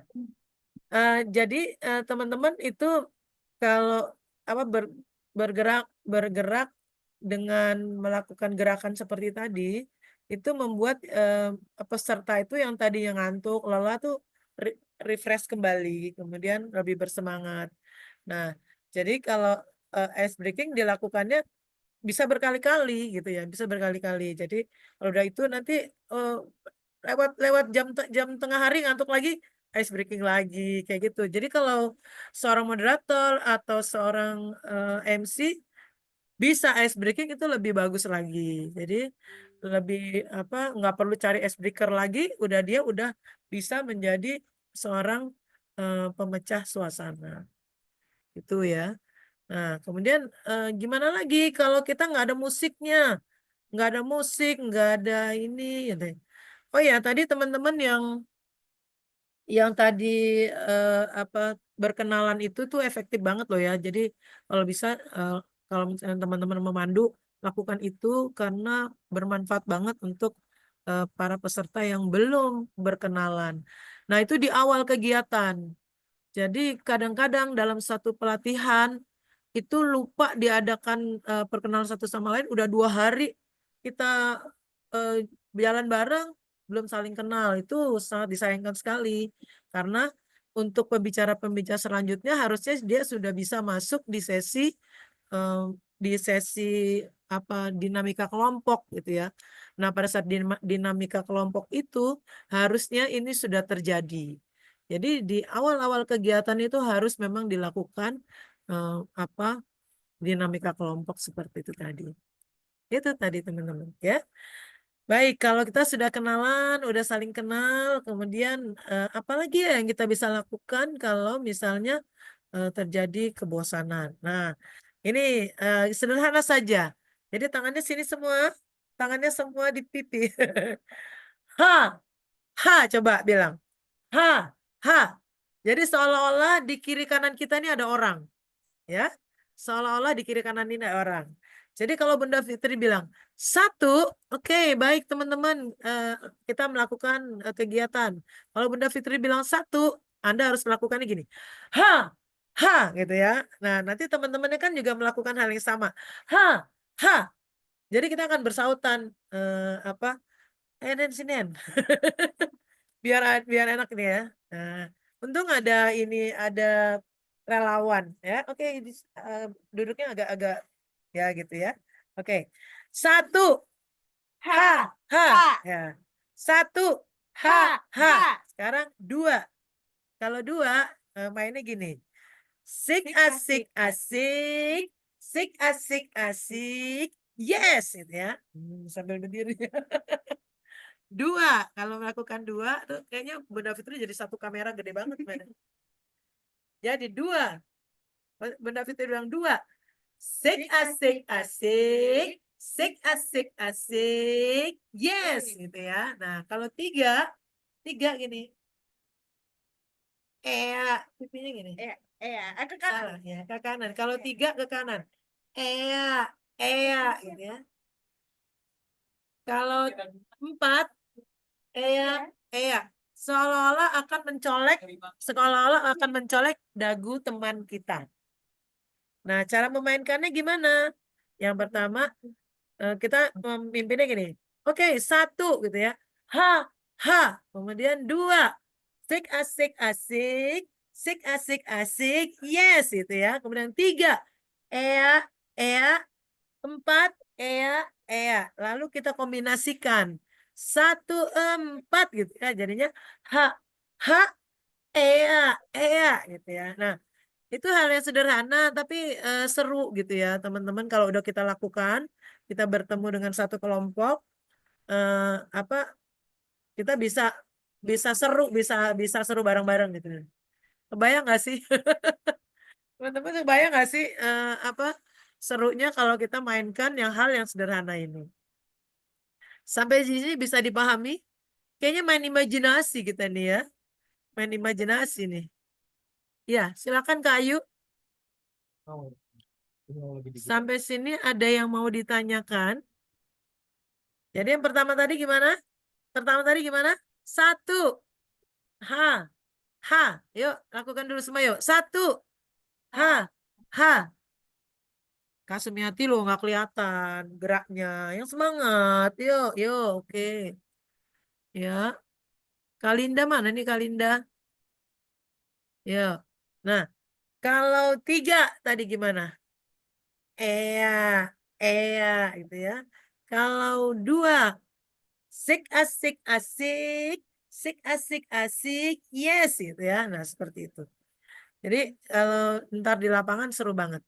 jadi teman-teman itu kalau apa bergerak dengan melakukan gerakan seperti tadi itu membuat peserta itu yang tadinya ngantuk lelah tuh refresh kembali kemudian lebih bersemangat. Nah, jadi kalau ice breaking dilakukannya bisa berkali-kali gitu ya, bisa berkali-kali. Jadi kalau udah itu nanti lewat lewat jam tengah hari ngantuk lagi ice breaking lagi kayak gitu. Jadi kalau seorang moderator atau seorang MC bisa ice breaking itu lebih bagus lagi. Jadi lebih apa nggak perlu cari ice breaker lagi, dia udah bisa menjadi seorang pemecah suasana. Itu ya. Nah, kemudian gimana lagi kalau kita nggak ada musiknya, nggak ada musik, nggak ada ini, gitu. Oh ya, tadi teman-teman yang tadi apa berkenalan itu tuh efektif banget loh ya. Jadi kalau bisa kalau misalnya teman-teman memandu lakukan itu karena bermanfaat banget untuk para peserta yang belum berkenalan. Nah, itu di awal kegiatan. Jadi kadang-kadang dalam satu pelatihan itu lupa diadakan perkenalan satu sama lain, udah 2 hari kita jalan bareng belum saling kenal, itu sangat disayangkan sekali. Karena untuk pembicara-pembicara selanjutnya harusnya dia sudah bisa masuk di sesi dinamika kelompok gitu ya. Nah, pada saat dinamika kelompok itu harusnya ini sudah terjadi. Jadi di awal-awal kegiatan itu harus memang dilakukan dinamika kelompok seperti itu tadi. Itu tadi teman-teman ya. Baik, kalau kita sudah kenalan, udah saling kenal, kemudian apa lagi ya yang kita bisa lakukan kalau misalnya terjadi kebosanan. Nah, ini sederhana saja. Jadi tangannya sini semua, tangannya semua di pipi. Ha, ha, coba bilang. Ha, ha. Jadi seolah-olah di kiri kanan kita ini ada orang. Ya, seolah-olah di kiri kanan ini ada orang. Jadi kalau Bunda Fitri bilang, 1, oke, baik teman-teman, kita melakukan kegiatan. Kalau Bunda Fitri bilang 1, Anda harus melakukannya gini. Ha, ha, gitu ya. Nah, nanti teman-temannya kan juga melakukan hal yang sama. Ha, ha. Jadi kita akan bersautan, sinen. biar enak nih ya. Nah, untung ada relawan ya. Oke, duduknya agak-agak ya gitu ya. Oke. 1, ha, ha, ya. 1, ha, ha. Sekarang 2. Kalau 2 mainnya gini. Sik asik asik, sik asik asik. Yes gitu ya. Sambil berdiri. 2, kalau melakukan 2 tuh kayaknya Bunda Fitri jadi satu kamera gede banget. Jadi 2. Bunda Fitri bilang 2. Sik asik asik, sik asik asik. Yes gitu ya. Nah, kalau 3 gini. Pipinya gini. Ke kanan. Salah ya, ke kanan. Kalau 3 ke kanan. Gitu ya. Kalau 4 seolah-olah akan mencolek dagu teman kita. Nah, cara memainkannya gimana? Yang pertama, kita memimpinnya gini. Oke, 1 gitu ya. Ha, ha. Kemudian 2. Sik asik asik. Sik asik asik. Yes gitu ya. Kemudian 3. 4. Lalu kita kombinasikan. 1, 4 gitu ya. Jadinya ha, ha, gitu ya. Nah, itu hal yang sederhana tapi seru gitu ya teman-teman. Kalau udah kita lakukan, kita bertemu dengan satu kelompok, kita bisa seru bareng-bareng gitu. Kebayang nggak sih? Teman-teman kebayang nggak sih serunya kalau kita mainkan hal yang sederhana ini? Sampai di sini bisa dipahami? Kayaknya main imajinasi kita nih ya. Main imajinasi nih. Ya, silakan Kak Ayu. Sampai sini ada yang mau ditanyakan? Jadi yang pertama tadi gimana? 1. Ha. Ha. Yuk, lakukan dulu semua yuk. 1. Ha. Ha. Kak Sumiati loh nggak kelihatan geraknya. Yang semangat. Yuk. Oke. Ya. Kalinda mana nih Kalinda? Yuk. Nah, kalau 3 tadi gimana? Gitu ya. Kalau 2, sik asik asik, sik asik asik, yes gitu ya. Nah, seperti itu. Jadi kalau ntar di lapangan seru banget.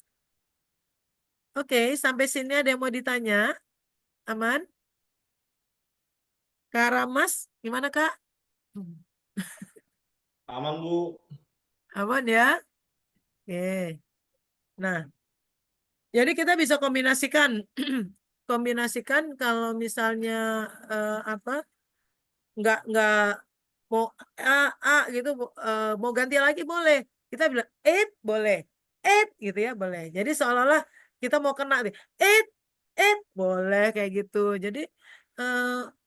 Oke, sampai sini ada yang mau ditanya? Aman? Kak Ramas, gimana Kak? Aman, Bu. Aman ya? Oke. Nah, jadi kita bisa kombinasikan kalau misalnya nggak mau gitu mau ganti lagi boleh, kita bilang boleh gitu ya boleh. Jadi seolah-olah kita mau kena nih boleh kayak gitu. Jadi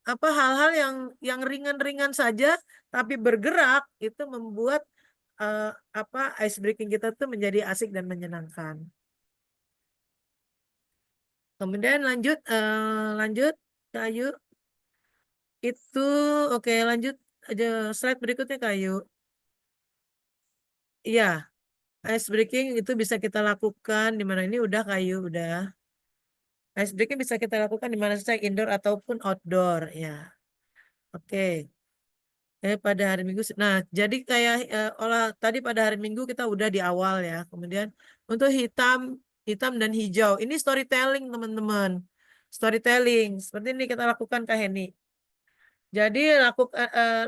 hal-hal yang ringan-ringan saja tapi bergerak itu membuat ice breaking kita tuh menjadi asik dan menyenangkan. Kemudian lanjut Kayu. Itu oke, lanjut aja slide berikutnya Kayu. Iya, ice breaking itu bisa kita lakukan di mana ini udah Kayu, udah. Ice breaking bisa kita lakukan di mana saja, indoor ataupun outdoor ya. Oke. Pada hari Minggu. Nah, jadi kayak tadi pada hari Minggu kita udah di awal ya. Kemudian untuk hitam dan hijau. Ini storytelling teman-teman. Storytelling. Seperti ini kita lakukan Kak Heni. Jadi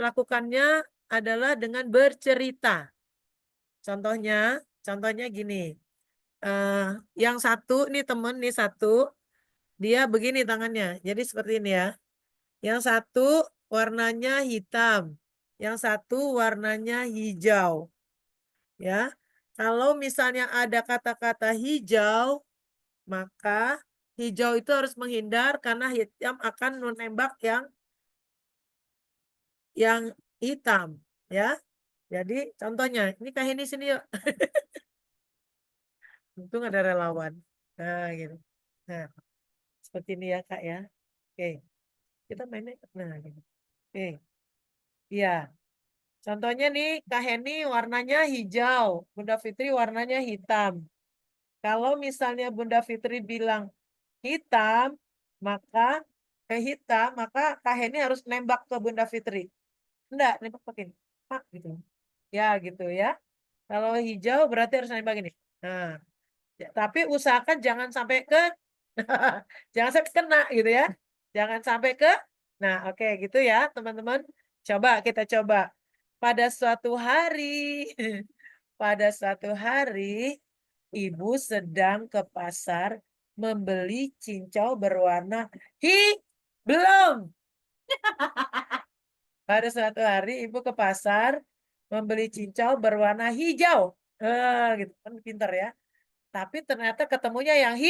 lakukannya adalah dengan bercerita. Contohnya gini. Yang satu, ini temen, nih satu. Dia begini tangannya. Jadi seperti ini ya. Yang satu warnanya hitam. Yang satu warnanya hijau. Ya. Kalau misalnya ada kata-kata hijau, maka hijau itu harus menghindar karena hitam akan menembak yang hitam, ya. Jadi contohnya, ini Kak ini sini yuk. Untung ada relawan. Nah, gitu. Nah, seperti ini ya Kak ya. Oke. Kita mainnya nah gitu. Oke. Iya. Contohnya nih Kak Heni warnanya hijau, Bunda Fitri warnanya hitam. Kalau misalnya Bunda Fitri bilang hitam, maka Kak Heni harus nembak ke Bunda Fitri. Enggak, nembak pakai ini. Pak gitu. Ya gitu ya. Kalau hijau berarti harus nembak ini. Nah, ya, tapi usahakan jangan sampai ke jangan sampai kena gitu ya. Jangan sampai ke Nah, oke gitu ya, teman-teman. Coba kita coba. Pada suatu hari pada suatu hari ibu sedang ke pasar membeli cincau berwarna belum. Pada suatu hari ibu ke pasar membeli cincau berwarna hijau. Gitu kan pintar ya. Tapi ternyata ketemunya yang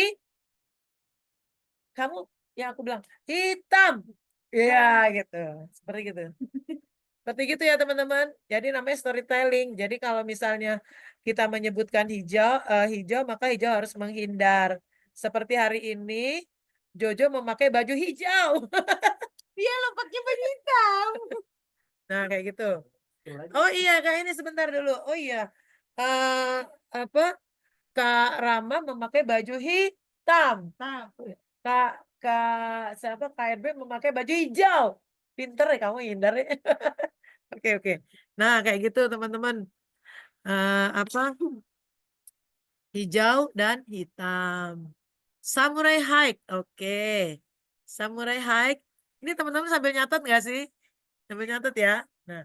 kamu yang aku bilang hitam. Iya gitu. Seperti gitu. Seperti gitu ya teman-teman. Jadi namanya storytelling. Jadi kalau misalnya kita menyebutkan hijau maka hijau harus menghindar. Seperti hari ini Jojo memakai baju hijau. Dia lompatnya baju hitam. Nah kayak gitu. Oh iya Kak ini sebentar dulu. Oh iya. Apa? Kak Rama memakai baju hitam. Siapa KRB memakai baju hijau. Pinter ya kamu hindar ya. Oke. Nah, kayak gitu teman-teman. Hijau dan hitam. Samurai hike. Oke. Samurai hike. Ini teman-teman sambil nyatet nggak sih? Sambil nyatet ya. Nah,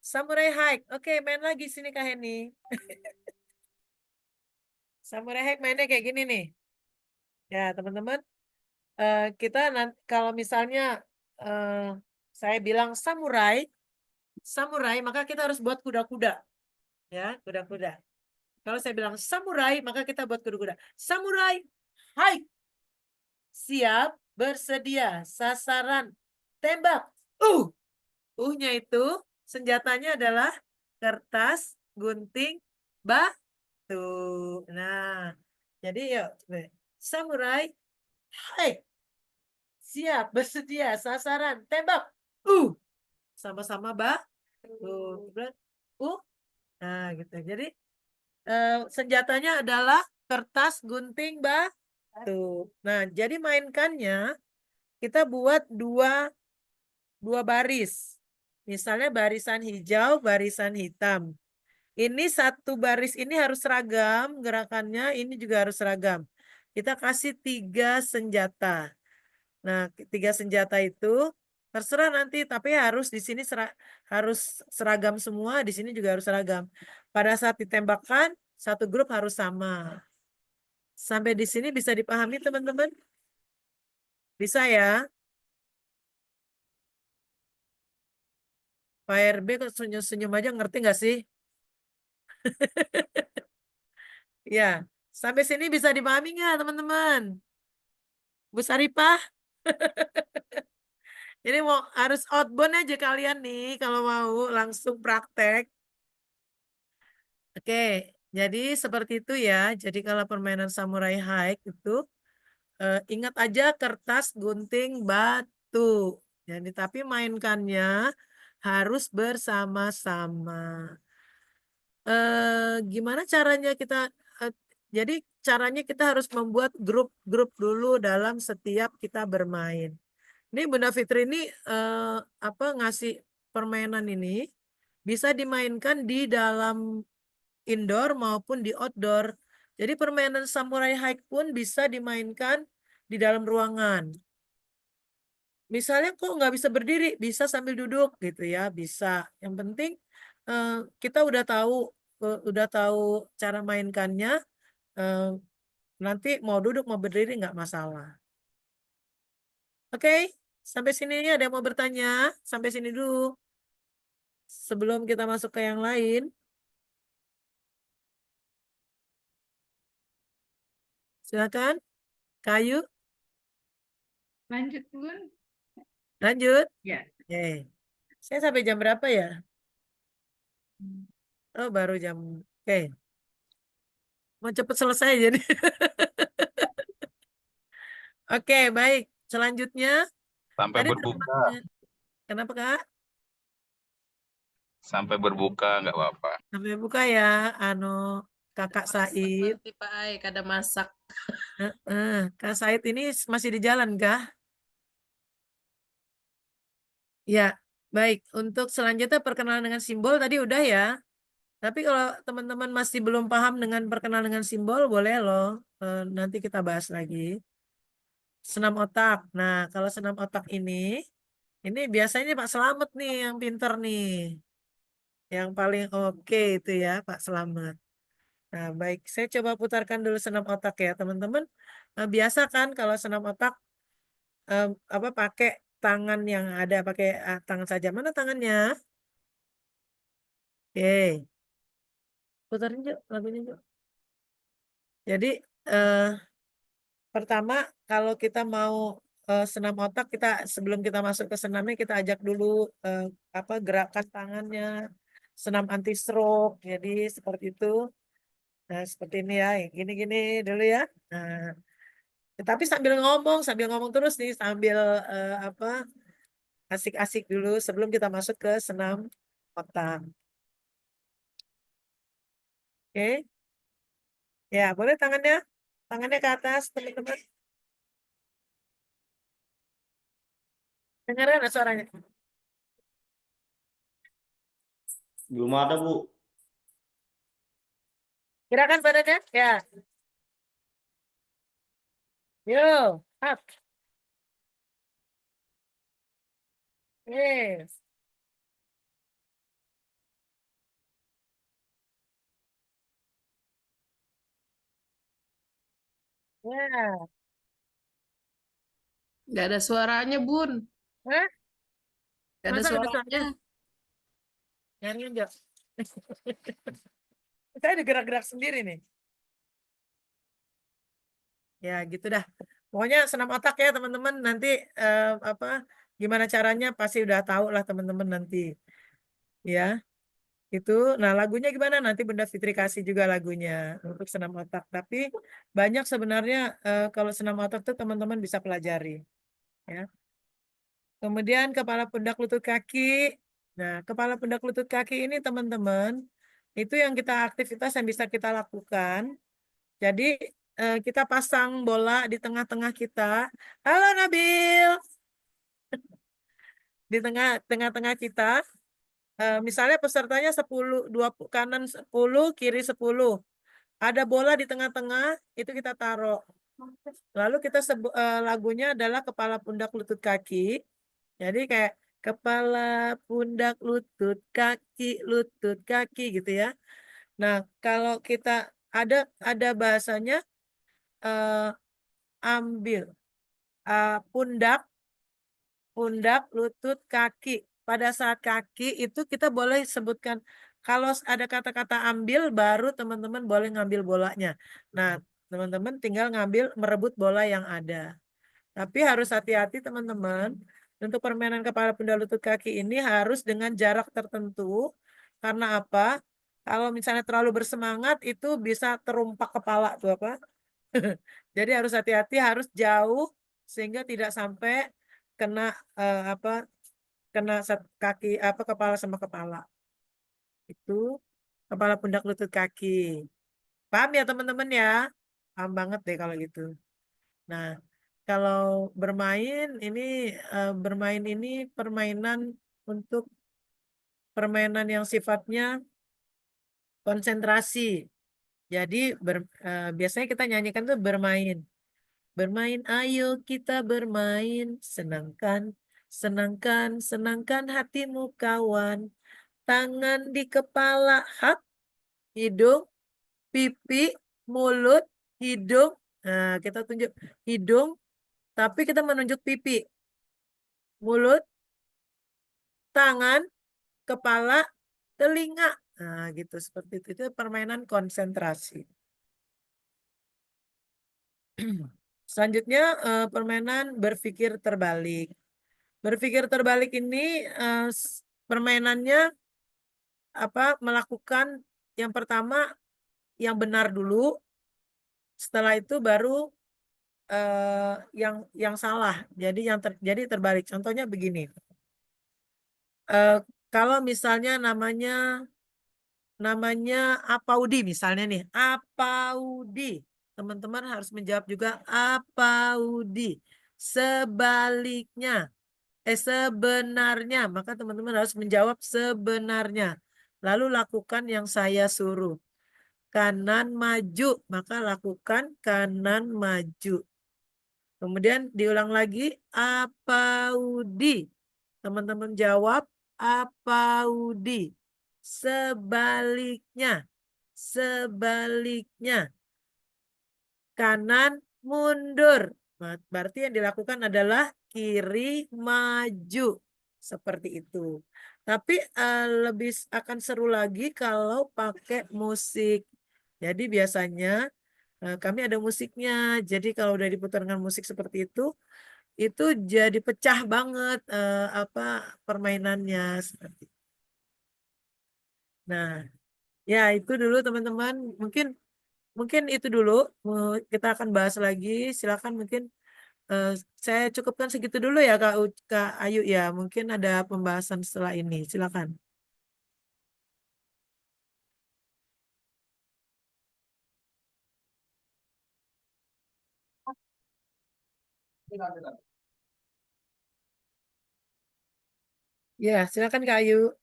samurai hike. Oke, main lagi sini Kak Heni. Samurai hike mainnya kayak gini nih. Ya, teman-teman. Kita nanti kalau misalnya saya bilang samurai, maka kita harus buat kuda-kuda. Ya, kuda-kuda. Kalau saya bilang samurai, maka kita buat kuda-kuda. Samurai, hai. Siap, bersedia, sasaran, tembak. Nya itu senjatanya adalah kertas, gunting, batu. Nah, jadi yuk. Samurai, hai. Siap, bersedia, sasaran, tembak. Sama-sama Nah, gitu. Jadi senjatanya adalah kertas, gunting, batu. Nah, jadi mainkannya kita buat dua baris. Misalnya barisan hijau, barisan hitam. Ini satu baris ini harus seragam gerakannya, ini juga harus seragam. Kita kasih 3 senjata. Nah, 3 senjata itu terserah nanti, tapi harus di sini harus seragam semua, di sini juga harus seragam. Pada saat ditembakkan, satu grup harus sama. Sampai di sini bisa dipahami teman-teman? Bisa ya? Pak RB kok senyum-senyum aja ngerti nggak sih? Ya, sampai sini bisa dipahami nggak teman-teman? Bu Saripah? Ini harus outbound aja kalian nih kalau mau langsung praktek. Oke, jadi seperti itu ya. Jadi kalau permainan samurai hike itu ingat aja kertas, gunting, batu. Jadi tapi mainkannya harus bersama-sama. Gimana caranya kita? Jadi caranya kita harus membuat grup-grup dulu dalam setiap kita bermain. Ini Bunda Fitri ini ngasih permainan ini bisa dimainkan di dalam indoor maupun di outdoor. Jadi permainan samurai hike pun bisa dimainkan di dalam ruangan. Misalnya kok nggak bisa berdiri, bisa sambil duduk gitu ya, bisa. Yang penting kita udah tahu cara mainkannya. Nanti mau duduk mau berdiri nggak masalah. Oke, sampai sini ada yang mau bertanya? Sampai sini dulu. Sebelum kita masuk ke yang lain. Silakan. Kayu, Lanjut Bun. lanjut. Ya. Saya sampai jam berapa ya? Oh, baru jam. Oke. Mau cepet selesai jadi. Oke, baik. Selanjutnya. Sampai Tadi berbuka, kenapa Kak? sampai berbuka nggak apa-apa. Sampai buka ya, Kakak Said. Nanti Pak Aik ada masak. Kak Said ini masih di jalan kah? Ya, baik. Untuk selanjutnya perkenalan dengan simbol tadi udah ya. Tapi kalau teman-teman masih belum paham dengan perkenalan dengan simbol, boleh loh. Nanti kita bahas lagi. Senam otak. Nah, kalau senam otak ini biasanya Pak Slamet nih yang pinter nih. Yang paling oke itu ya Pak Slamet. Nah, baik. Saya coba putarkan dulu senam otak ya, teman-teman. Biasa kan kalau senam otak pakai tangan yang ada, pakai tangan saja. Mana tangannya? Oke. Putarin yuk lagunya yuk. Jadi pertama kalau kita mau senam otak, kita sebelum kita masuk ke senamnya kita ajak dulu gerakan tangannya, senam anti stroke. Jadi seperti itu. Nah, seperti ini ya, gini-gini dulu ya. Nah, tapi sambil ngomong terus nih, sambil asik-asik dulu sebelum kita masuk ke senam otak. Oke. Ya, boleh tangannya ke atas, teman-teman. Dengar nggak suaranya? Belum ada, Bu. Gerakan badannya, ya. Yo, up. Yes. Ya. Nggak ada suaranya, Bun. Hah? Nggak ada Masa nggak ada suaranya. Nyari aja. Saya digerak-gerak sendiri nih. Ya, gitu dah. Pokoknya senam otak ya, teman-teman. Nanti gimana caranya pasti udah tahu lah teman-teman nanti. Ya. Itu, nah lagunya gimana? Nanti Bunda Fitri kasih juga lagunya untuk senam otak. Tapi banyak sebenarnya kalau senam otak tuh teman-teman bisa pelajari. Ya. Kemudian kepala pundak lutut kaki. Nah, kepala pundak lutut kaki ini teman-teman, itu yang kita aktivitas yang bisa kita lakukan. Jadi kita pasang bola di tengah-tengah kita. Halo Nabil. Di tengah-tengah kita. Misalnya pesertanya 10, 20 kanan 10, kiri 10. Ada bola di tengah-tengah, itu kita taruh. Lalu kita lagunya adalah kepala pundak lutut kaki. Jadi kayak kepala pundak lutut kaki gitu ya. Nah, kalau kita ada bahasanya ambil pundak lutut kaki. Pada saat kaki itu kita boleh sebutkan, kalau ada kata-kata ambil, baru teman-teman boleh ngambil bolanya. Nah, teman-teman tinggal merebut bola yang ada. Tapi harus hati-hati teman-teman. Untuk permainan kepala pundak lutut kaki ini harus dengan jarak tertentu. Karena apa? Kalau misalnya terlalu bersemangat itu bisa terumpak kepala tuh apa. Jadi harus hati-hati, harus jauh sehingga tidak sampai kena kena kaki kepala sama kepala. Itu kepala, pundak, lutut, kaki. Paham ya teman-teman ya? Paham banget deh kalau gitu. Nah, kalau bermain ini permainan untuk permainan yang sifatnya konsentrasi. Jadi biasanya kita nyanyikan tuh bermain. Bermain, ayo kita bermain, senangkan hatimu kawan. Tangan di kepala, hak, hidung, pipi, mulut, hidung. Nah, kita tunjuk hidung, tapi kita menunjuk pipi, mulut, tangan, kepala, telinga. Nah, gitu seperti itu. Itu permainan konsentrasi. Selanjutnya permainan berpikir terbalik. Berpikir terbalik ini permainannya melakukan yang pertama yang benar dulu, setelah itu baru yang salah. Jadi jadi terbalik. Contohnya begini. Kalau misalnya namanya Apaudi misalnya nih, Apaudi. Teman-teman harus menjawab juga Apaudi. Sebaliknya, sebenarnya. Maka teman-teman harus menjawab sebenarnya. Lalu lakukan yang saya suruh. Kanan maju, maka lakukan kanan maju. Kemudian diulang lagi, Apaudi. Teman-teman jawab, Apaudi. Sebaliknya. Sebaliknya. Kanan mundur. Berarti yang dilakukan adalah kiri maju. Seperti itu. Tapi lebih akan seru lagi kalau pakai musik. Jadi biasanya kami ada musiknya. Jadi kalau udah diputarkan musik seperti itu jadi pecah banget permainannya seperti itu. Nah, ya itu dulu teman-teman. Mungkin itu dulu. Kita akan bahas lagi. Silakan mungkin saya cukupkan segitu dulu ya Kak Ayu ya. Mungkin ada pembahasan setelah ini. Silakan. Ya, silakan Kak Ayu.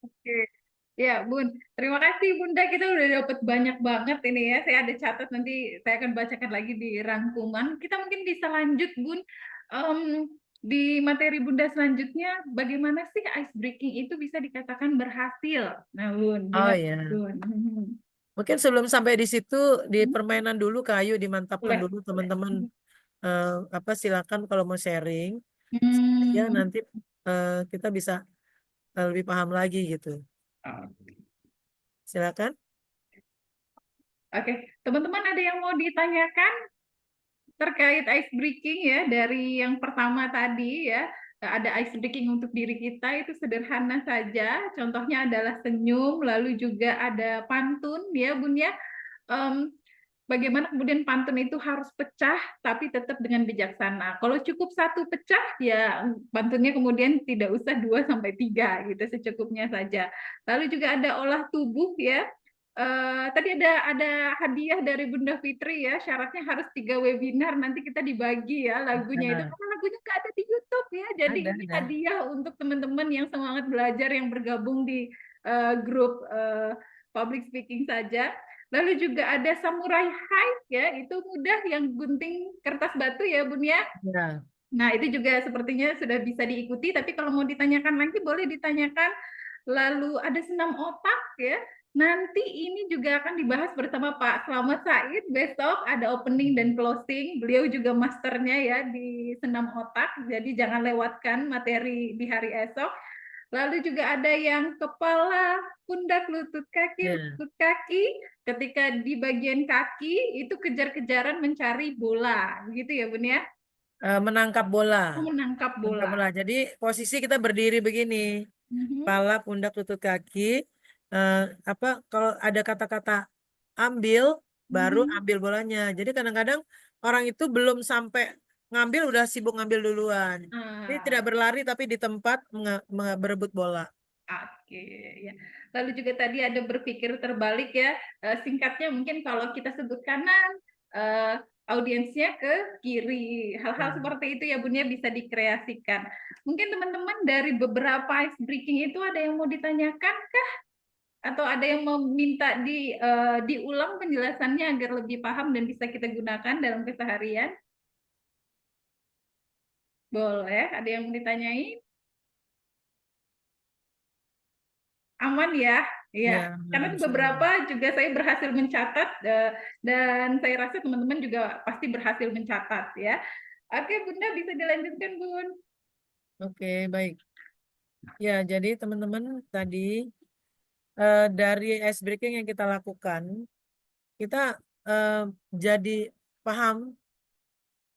Oke. Ya, Bun. Terima kasih, Bunda. Kita udah dapat banyak banget ini ya. Saya ada catat, nanti saya akan bacakan lagi di rangkuman. Kita mungkin bisa lanjut, Bun. Em, di materi Bunda selanjutnya, bagaimana sih ice breaking itu bisa dikatakan berhasil? Nah, Bun. Oh Gimana, ya. Bun? Mungkin sebelum sampai di situ di permainan dulu Kak Ayu dimantapkan Boleh. dulu teman-teman. Silakan kalau mau sharing. Ya Hmm. nanti kita bisa lebih paham lagi gitu. Silakan. Oke, teman-teman ada yang mau ditanyakan terkait ice breaking ya, dari yang pertama tadi ya, ada ice breaking untuk diri kita itu sederhana saja, contohnya adalah senyum, lalu juga ada pantun ya Bun ya. Bagaimana kemudian pantun itu harus pecah tapi tetap dengan bijaksana. Kalau cukup satu pecah ya pantunnya kemudian tidak usah 2 sampai 3 gitu, secukupnya saja. Lalu juga ada olah tubuh ya. Tadi ada hadiah dari Bunda Fitri ya, syaratnya harus 3 webinar, nanti kita dibagi ya lagunya itu, karena lagunya nggak ada di YouTube ya, jadi ini Ada. hadiah untuk teman-teman yang semangat belajar yang bergabung di grup public speaking saja. Lalu juga ada samurai high ya, itu mudah yang gunting kertas batu ya Bun ya. Ya. Nah, itu juga sepertinya sudah bisa diikuti, tapi kalau mau ditanyakan lagi boleh ditanyakan. Lalu ada senam otak ya. Nanti ini juga akan dibahas bersama Pak Slamet Said. Besok ada opening dan closing. Beliau juga masternya ya di senam otak. Jadi jangan lewatkan materi di hari esok. Lalu juga ada yang kepala, pundak, lutut kaki. Ketika di bagian kaki itu kejar-kejaran mencari bola, gitu ya Bun ya. menangkap bola. menangkap Menangkap bola. bola. Jadi posisi kita berdiri begini, Mhm. kepala, pundak, lutut, kaki. Kalau ada kata-kata ambil, baru Mhm. ambil bolanya. Jadi kadang-kadang orang itu belum sampai ngambil udah sibuk ngambil duluan. Ini tidak berlari tapi di tempat berebut bola. Oke, ya. Lalu juga tadi ada berpikir terbalik ya. Singkatnya mungkin kalau kita sebut kanan, audiensnya ke kiri. Hal-hal seperti itu ya Bun ya bisa dikreasikan. Mungkin teman-teman dari beberapa ice breaking itu ada yang mau ditanyakan kah? Atau ada yang mau minta diulang penjelasannya agar lebih paham dan bisa kita gunakan dalam keseharian? Boleh, ada yang mau ditanyain? Aman ya, iya. Karena beberapa juga saya berhasil mencatat dan saya rasa teman-teman juga pasti berhasil mencatat ya. Oke, Bunda bisa dilanjutkan, Bun. Oke, baik. Ya, jadi teman-teman tadi dari ice breaking yang kita lakukan, kita jadi paham,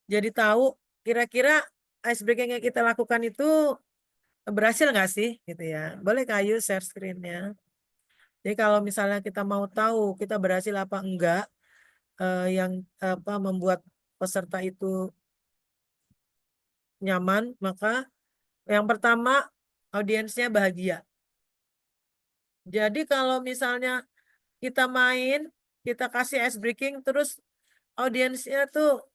jadi tahu kira-kira ice breaking yang kita lakukan itu berhasil nggak sih, gitu ya. Boleh Kayu share screen-nya. Jadi kalau misalnya kita mau tahu kita berhasil apa enggak, yang membuat peserta itu nyaman, maka yang pertama audiensnya bahagia. Jadi kalau misalnya kita main, kita kasih ice breaking, terus audiensnya tuh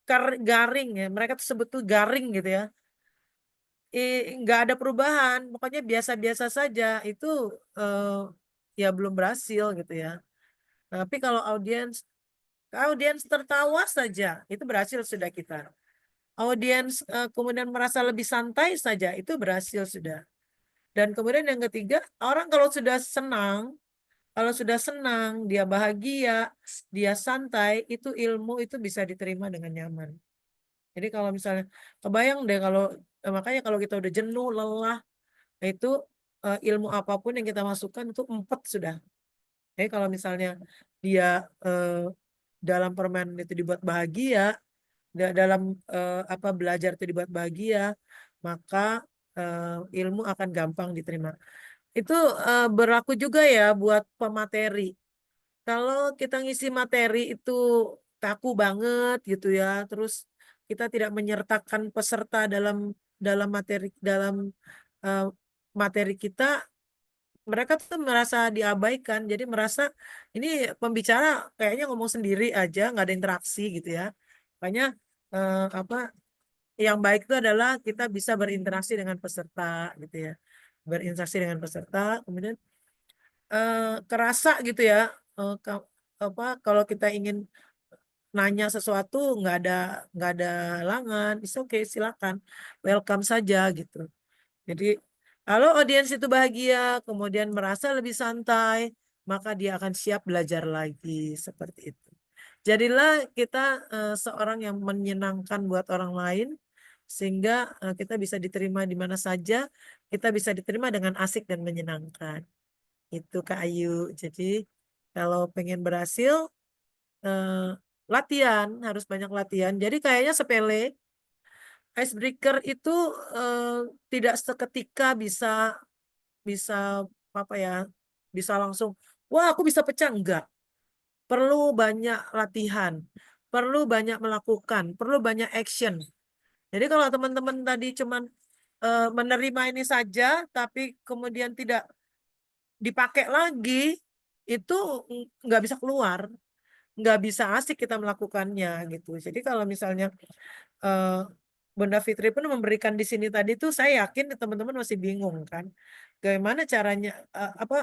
garing ya, mereka tuh sebut tuh garing gitu ya. Nggak ada perubahan, pokoknya biasa-biasa saja, itu ya belum berhasil gitu ya. Tapi kalau audiens tertawa saja, itu berhasil sudah kita. Audiens kemudian merasa lebih santai saja, itu berhasil sudah. Dan kemudian yang ketiga, orang kalau sudah senang, dia bahagia, dia santai, itu ilmu itu bisa diterima dengan nyaman. Jadi kalau misalnya, kebayang deh makanya kalau kita udah jenuh, lelah, itu ilmu apapun yang kita masukkan itu empet sudah. Jadi kalau misalnya dia dalam permainan itu dibuat bahagia, dalam belajar itu dibuat bahagia, maka ilmu akan gampang diterima. Itu berlaku juga ya buat pemateri. Kalau kita ngisi materi itu kaku banget gitu ya, terus kita tidak menyertakan peserta dalam materi kita, mereka tuh merasa diabaikan, jadi merasa ini pembicara kayaknya ngomong sendiri aja, nggak ada interaksi gitu ya. Makanya yang baik itu adalah kita bisa berinteraksi dengan peserta gitu ya, berinteraksi dengan peserta, kemudian kerasa gitu ya, kalau kita ingin nanya sesuatu nggak ada halangan, oke silakan, welcome saja gitu. Jadi kalau audiens itu bahagia, kemudian merasa lebih santai, maka dia akan siap belajar lagi seperti itu. Jadilah kita seorang yang menyenangkan buat orang lain, sehingga kita bisa diterima di mana saja, kita bisa diterima dengan asik dan menyenangkan. Itu Kak Ayu. Jadi kalau pengen berhasil, latihan, harus banyak latihan. Jadi kayaknya sepele. Icebreaker itu tidak seketika bisa bisa langsung, wah aku bisa pecah, enggak. Perlu banyak latihan, perlu banyak melakukan, perlu banyak action. Jadi kalau teman-teman tadi cuman menerima ini saja, tapi kemudian tidak dipakai lagi, itu nggak bisa keluar, nggak bisa asik kita melakukannya gitu. Jadi kalau misalnya Bunda Fitri pun memberikan di sini tadi tuh, saya yakin teman-teman masih bingung kan, bagaimana caranya,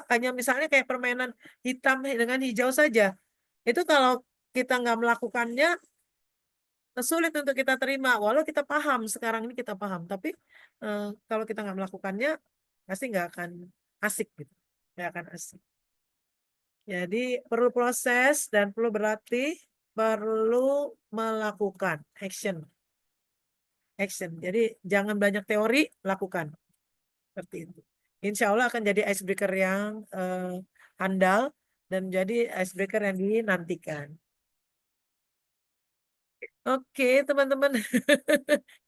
hanya misalnya kayak permainan hitam dengan hijau saja, itu kalau kita nggak melakukannya sulit untuk kita terima, walau kita paham sekarang ini kita paham, tapi kalau kita nggak melakukannya pasti nggak akan asik gitu, nggak akan asik. Jadi perlu proses dan perlu berlatih, perlu melakukan action. Jadi jangan banyak teori, lakukan. Seperti itu. Insya Allah akan jadi icebreaker yang handal dan jadi icebreaker yang dinantikan. Oke, teman-teman.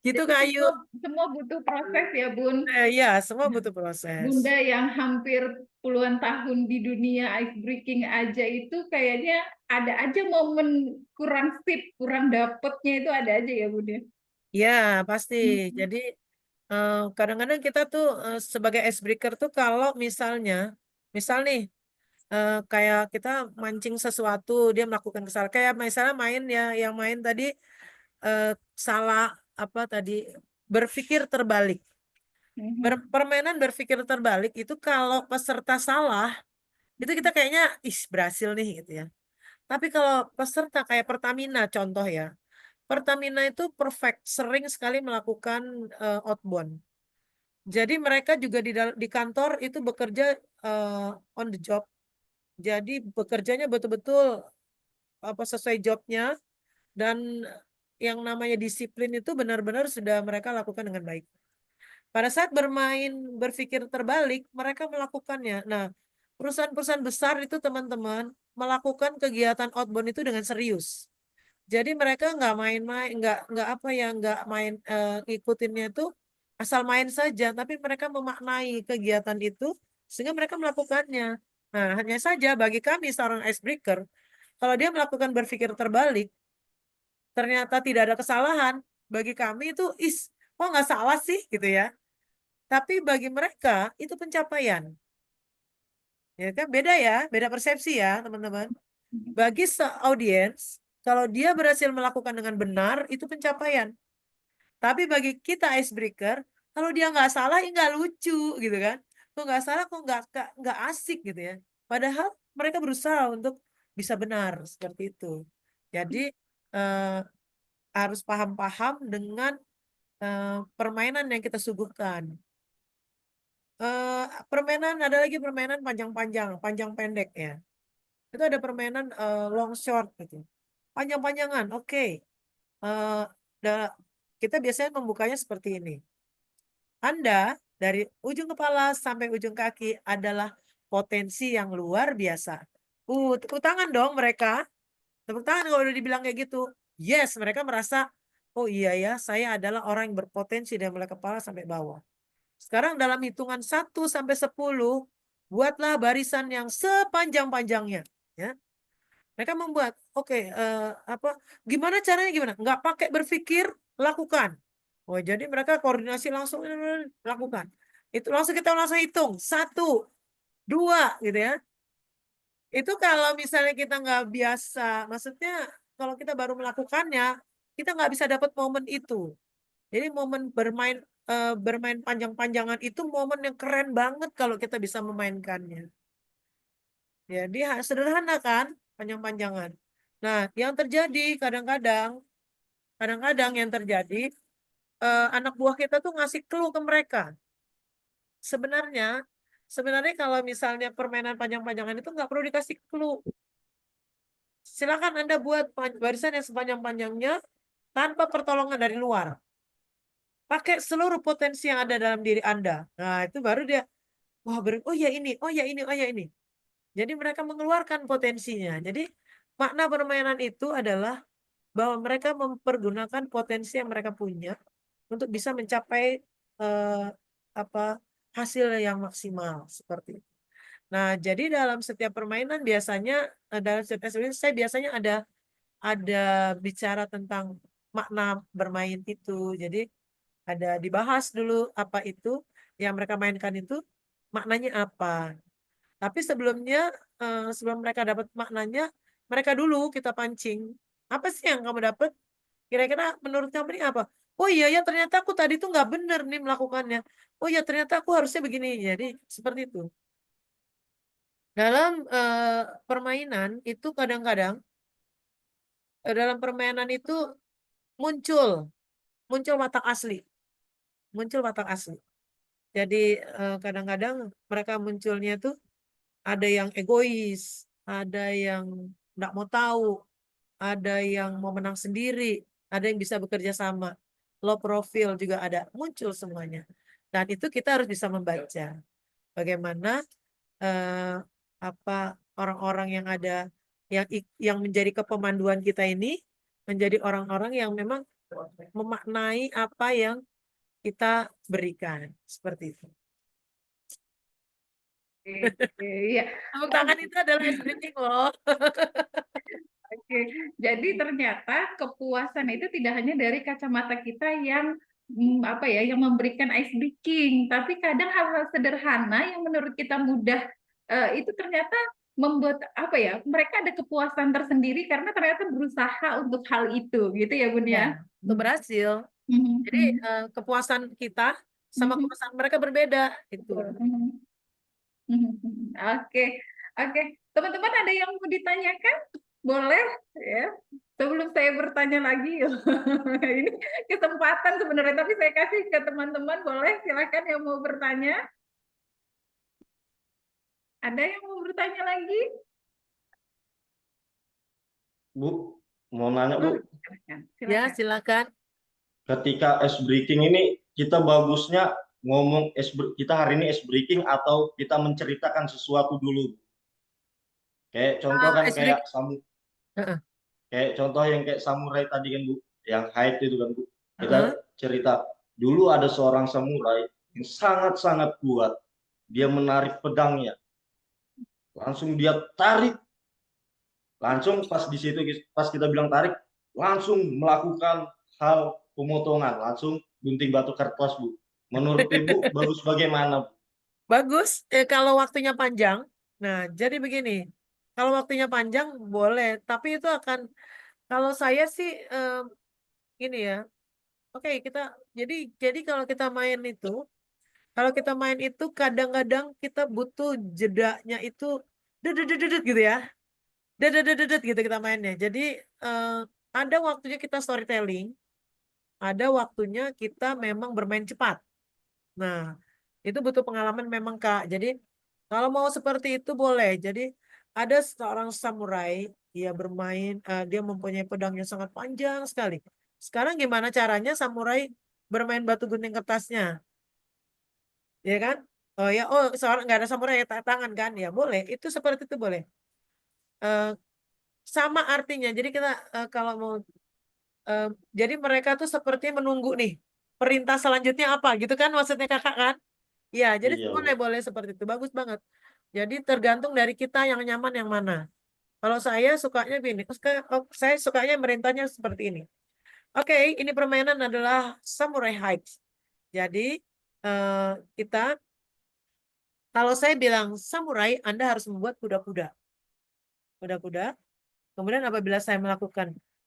Gitu Jadi Kak Ayu. semua butuh proses ya, Bun. Ya, semua butuh proses. Bunda yang hampir puluhan tahun di dunia ice breaking aja itu kayaknya ada aja momen kurang sip, kurang dapetnya itu ada aja ya, Bunda. Ya, pasti. Hmm. Jadi kadang-kadang kita tuh sebagai icebreaker tuh kalau misal nih kayak kita mancing sesuatu, dia melakukan kesalahan. Kayak misalnya main ya, yang main tadi salah apa tadi berpikir terbalik. Permainan berpikir terbalik itu kalau peserta salah, itu kita kayaknya berhasil nih gitu ya. Tapi kalau peserta kayak Pertamina contoh ya. Pertamina itu perfect, sering sekali melakukan outbound. Jadi mereka juga di kantor itu bekerja on the job. Jadi bekerjanya betul-betul apa sesuai jobnya, dan yang namanya disiplin itu benar-benar sudah mereka lakukan dengan baik. Pada saat bermain berpikir terbalik, mereka melakukannya. Nah, perusahaan-perusahaan besar itu teman-teman melakukan kegiatan outbound itu dengan serius. Jadi mereka nggak main-main, nggak apa ya, nggak main ngikutinnya itu asal main saja, tapi mereka memaknai kegiatan itu sehingga mereka melakukannya. Nah, hanya saja bagi kami seorang icebreaker, kalau dia melakukan berpikir terbalik, ternyata tidak ada kesalahan, bagi kami itu kok nggak salah sih gitu ya. Tapi bagi mereka itu pencapaian. Ya kan beda ya, beda persepsi ya teman-teman. Bagi audiens, kalau dia berhasil melakukan dengan benar, itu pencapaian. Tapi bagi kita icebreaker, kalau dia nggak salah, ya nggak lucu gitu kan. Kok nggak salah, kok nggak asik gitu ya. Padahal mereka berusaha untuk bisa benar seperti itu. Jadi harus paham-paham dengan permainan yang kita suguhkan. Permainan ada lagi permainan panjang-panjang, panjang pendek ya. Itu ada permainan long short gitu. Panjang-panjangan, oke. Kita biasanya membukanya seperti ini. Anda dari ujung kepala sampai ujung kaki adalah potensi yang luar biasa. Tepuk tangan dong mereka. Tepuk tangan kalau udah dibilang kayak gitu. Yes, mereka merasa, oh iya ya, saya adalah orang yang berpotensi dari mulai kepala sampai bawah. Sekarang dalam hitungan 1 sampai 10, buatlah barisan yang sepanjang-panjangnya. Ya. Mereka membuat, oke, gimana caranya gimana? Nggak pakai berpikir, lakukan. Oh, jadi mereka koordinasi langsung lakukan. Itu kita langsung hitung 1, 2, gitu ya. Itu kalau misalnya kita nggak biasa, maksudnya kalau kita baru melakukannya, kita nggak bisa dapat momen itu. Jadi momen bermain panjang-panjangan itu momen yang keren banget kalau kita bisa memainkannya. Jadi sederhana kan, panjang-panjangan. Nah, yang terjadi kadang-kadang yang terjadi anak buah kita tuh ngasih clue ke mereka. Sebenarnya kalau misalnya permainan panjang-panjangan itu nggak perlu dikasih clue. Silakan Anda buat barisan yang sepanjang-panjangnya tanpa pertolongan dari luar. Pakai seluruh potensi yang ada dalam diri Anda. Nah, itu baru dia, wah, oh ya ini, oh ya ini, oh ya ini. Jadi mereka mengeluarkan potensinya. Jadi makna permainan itu adalah bahwa mereka mempergunakan potensi yang mereka punya untuk bisa mencapai hasil yang maksimal seperti itu. Nah, jadi dalam setiap permainan biasanya dalam setiap experience saya biasanya ada bicara tentang makna bermain itu. Jadi ada dibahas dulu apa itu yang mereka mainkan itu maknanya apa. Tapi sebelumnya sebelum mereka dapat maknanya, mereka dulu kita pancing. Apa sih yang kamu dapat? Kira-kira menurut kamu ini apa? Oh iya ya, ternyata aku tadi tuh nggak bener nih melakukannya. Oh iya, ternyata aku harusnya begini. Jadi seperti itu. Dalam permainan itu kadang-kadang dalam permainan itu muncul watak asli. Muncul watak asli. Jadi kadang-kadang mereka munculnya tuh ada yang egois, ada yang nggak mau tahu, ada yang mau menang sendiri, ada yang bisa bekerja sama, low profile juga ada, muncul semuanya. Dan itu kita harus bisa membaca bagaimana orang-orang yang ada yang menjadi kepemanduan kita ini menjadi orang-orang yang memang memaknai apa yang kita berikan. Seperti itu. Iya. Tepuk tangan itu adalah ice breaking loh. Oke, jadi ternyata kepuasan itu tidak hanya dari kacamata kita yang apa ya, yang memberikan ice breaking, tapi kadang hal-hal sederhana yang menurut kita mudah itu ternyata membuat apa ya, mereka ada kepuasan tersendiri karena ternyata berusaha untuk hal itu, gitu ya Bun ya. Untuk berhasil. Mhm, Jadi kepuasan kita sama mhm, kepuasan mereka berbeda itu. mhm, mhm. Oke, oke. Teman-teman ada yang mau ditanyakan? Boleh ya. Sebelum saya bertanya lagi, ini kesempatan sebenarnya, tapi saya kasih ke teman-teman. Boleh, silakan yang mau bertanya. Ada yang mau bertanya lagi? Bu, mau nanya Bu, Silakan, Ya, silakan. silakan. ketika ice breaking ini kita bagusnya ngomong kita hari ini ice breaking atau kita menceritakan sesuatu dulu. Kayak contoh kan Ice break. Heeh. kayak contoh yang kayak samurai tadi kan Bu, yang hide itu kan Bu. Kita Heeh. cerita dulu ada seorang samurai yang sangat-sangat kuat. Dia menarik pedangnya. Langsung dia tarik. Langsung pas di situ pas kita bilang tarik, langsung melakukan hal pemotongan, langsung gunting batu kertas Bu. Menurut Ibu bagus bagaimana Bu? Bagus, kalau waktunya panjang. Nah, jadi begini, kalau waktunya panjang boleh, tapi itu akan, kalau saya sih gini ya, oke jadi kalau kita main itu, kadang-kadang kita butuh jedanya itu dedet gitu ya, dedet gitu kita mainnya. Jadi ada waktunya kita storytelling, ada waktunya kita memang bermain cepat. Nah, itu butuh pengalaman memang Kak. Jadi kalau mau seperti itu boleh. Jadi ada seorang samurai, dia bermain, dia mempunyai pedang yang sangat panjang sekali. Sekarang gimana caranya samurai bermain batu gunting kertasnya? Ya kan? Oh ya, seorang nggak ada samurai ya tangan kan? Ya boleh. Itu seperti itu boleh. Eh, Sama artinya. Jadi kita kalau mau, jadi mereka tuh seperti menunggu nih perintah selanjutnya apa gitu kan? Maksudnya kakak kan? Ya, jadi Iya Bu. boleh seperti itu. Bagus banget. Jadi tergantung dari kita yang nyaman yang mana. Kalau saya sukanya gini, saya sukanya merintahnya seperti ini. Oke, ini permainan adalah Samurai Heights. Jadi eh, kita, kalau saya bilang samurai, Anda harus membuat kuda-kuda. Kuda-kuda. Kemudian apabila saya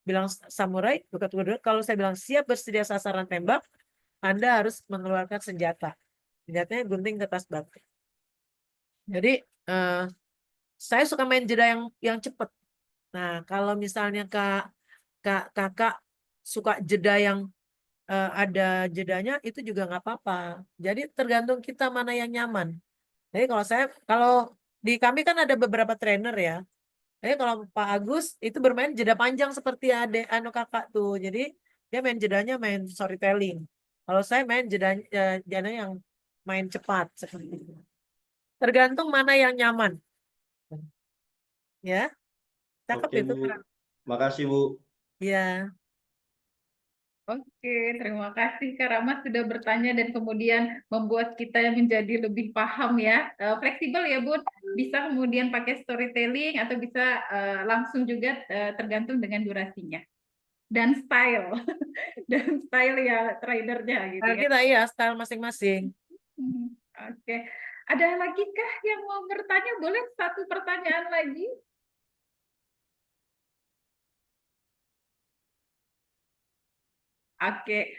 bilang samurai, kuda-kuda. Kalau saya bilang siap bersedia sasaran tembak, Anda harus mengeluarkan senjata. Senjatanya gunting kertas batu. Jadi saya suka main jeda yang cepat. Nah, kalau misalnya kakak suka jeda yang ada jedanya, itu juga nggak apa-apa. Jadi tergantung kita mana yang nyaman. Jadi kalau di kami kan ada beberapa trainer ya. Jadi kalau Pak Agus itu bermain jeda panjang seperti kakak tuh. Jadi dia main jedanya main storytelling. Kalau saya main jedanya yang main cepat seperti itu. Tergantung mana yang nyaman. Ya, cakep Oke itu. Bu. Makasih Bu. Ya. Oke, terima kasih Kak Rama sudah bertanya dan kemudian membuat kita menjadi lebih paham ya. Fleksibel ya Bun, bisa kemudian pakai storytelling atau bisa langsung juga tergantung dengan durasinya. Dan style, dan style ya tradernya gitu ya. Kita iya style masing-masing. Oke, ada lagi kah yang mau bertanya? Boleh satu pertanyaan lagi? Oke,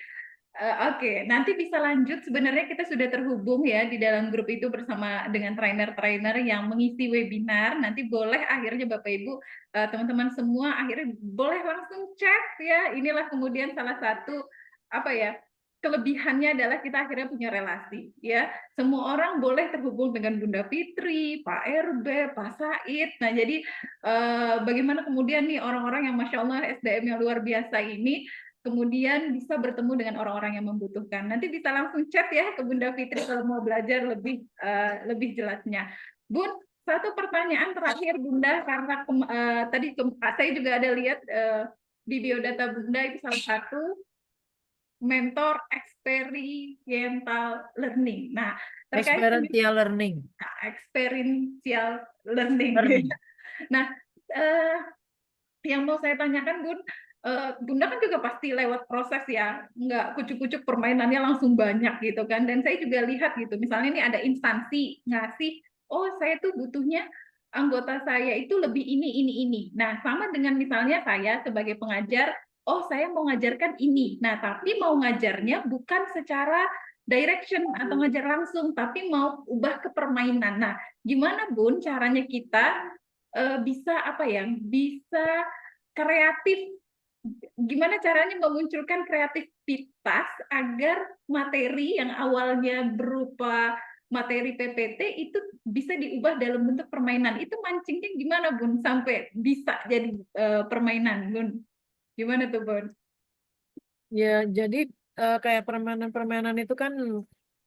oke. Nanti bisa lanjut. Sebenarnya kita sudah terhubung ya di dalam grup itu bersama dengan trainer-trainer yang mengisi webinar. Nanti boleh akhirnya Bapak Ibu, teman-teman semua akhirnya boleh langsung chat ya. Inilah kemudian salah satu apa ya, kelebihannya adalah kita akhirnya punya relasi ya. Semua orang boleh terhubung dengan Bunda Fitri, Pak RB, Pak Said. Nah, jadi bagaimana kemudian nih orang-orang yang Masya Allah SDM yang luar biasa ini kemudian bisa bertemu dengan orang-orang yang membutuhkan. Nanti bisa langsung chat ya ke Bunda Fitri kalau mau belajar lebih jelasnya. Bun, satu pertanyaan terakhir Bunda, karena tadi saya juga ada lihat di biodata Bunda itu salah satu mentor experiential learning. Nah, terkait dengan Experiential learning. experiential learning. Learning. Nah, yang mau saya tanyakan, Bun, Bunda kan juga pasti lewat proses ya, nggak kucuk-kucuk permainannya langsung banyak gitu kan. Dan saya juga lihat gitu, misalnya ini ada instansi ngasih, oh saya tuh butuhnya anggota saya itu lebih ini. Nah, sama dengan misalnya saya sebagai pengajar, oh saya mau ngajarkan ini. Nah, tapi mau ngajarnya bukan secara direction atau ngajar langsung, tapi mau ubah ke permainan. Nah, gimana Bun caranya kita bisa apa ya, bisa kreatif, gimana caranya memunculkan kreativitas agar materi yang awalnya berupa materi PPT itu bisa diubah dalam bentuk permainan. Itu mancingnya gimana Bun sampai bisa jadi permainan Bun? Gimana tuh Bun? Ya, jadi kayak permainan-permainan itu kan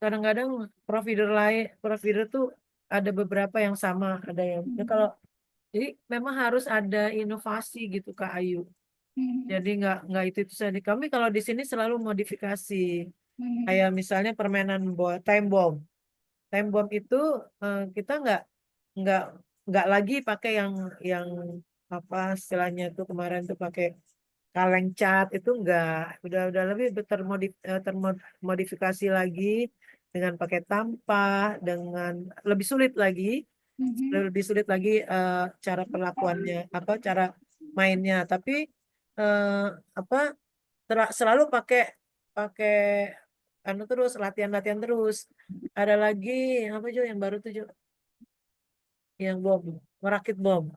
kadang-kadang provider tuh ada beberapa yang sama, ada yang kalau jadi memang harus ada inovasi gitu Kak Ayu. Jadi nggak itu saja. Kami kalau di sini selalu modifikasi. Kayak misalnya permainan time bomb. Time bomb itu kita nggak lagi pakai yang apa istilahnya itu kemarin tuh pakai kaleng cat itu udah lebih termodifikasi lagi dengan pakai tampah dengan lebih sulit lagi cara perlakuannya apa cara mainnya tapi apa selalu pakai pakai anu terus latihan terus ada lagi apa juga yang baru tuh juga yang bom merakit bom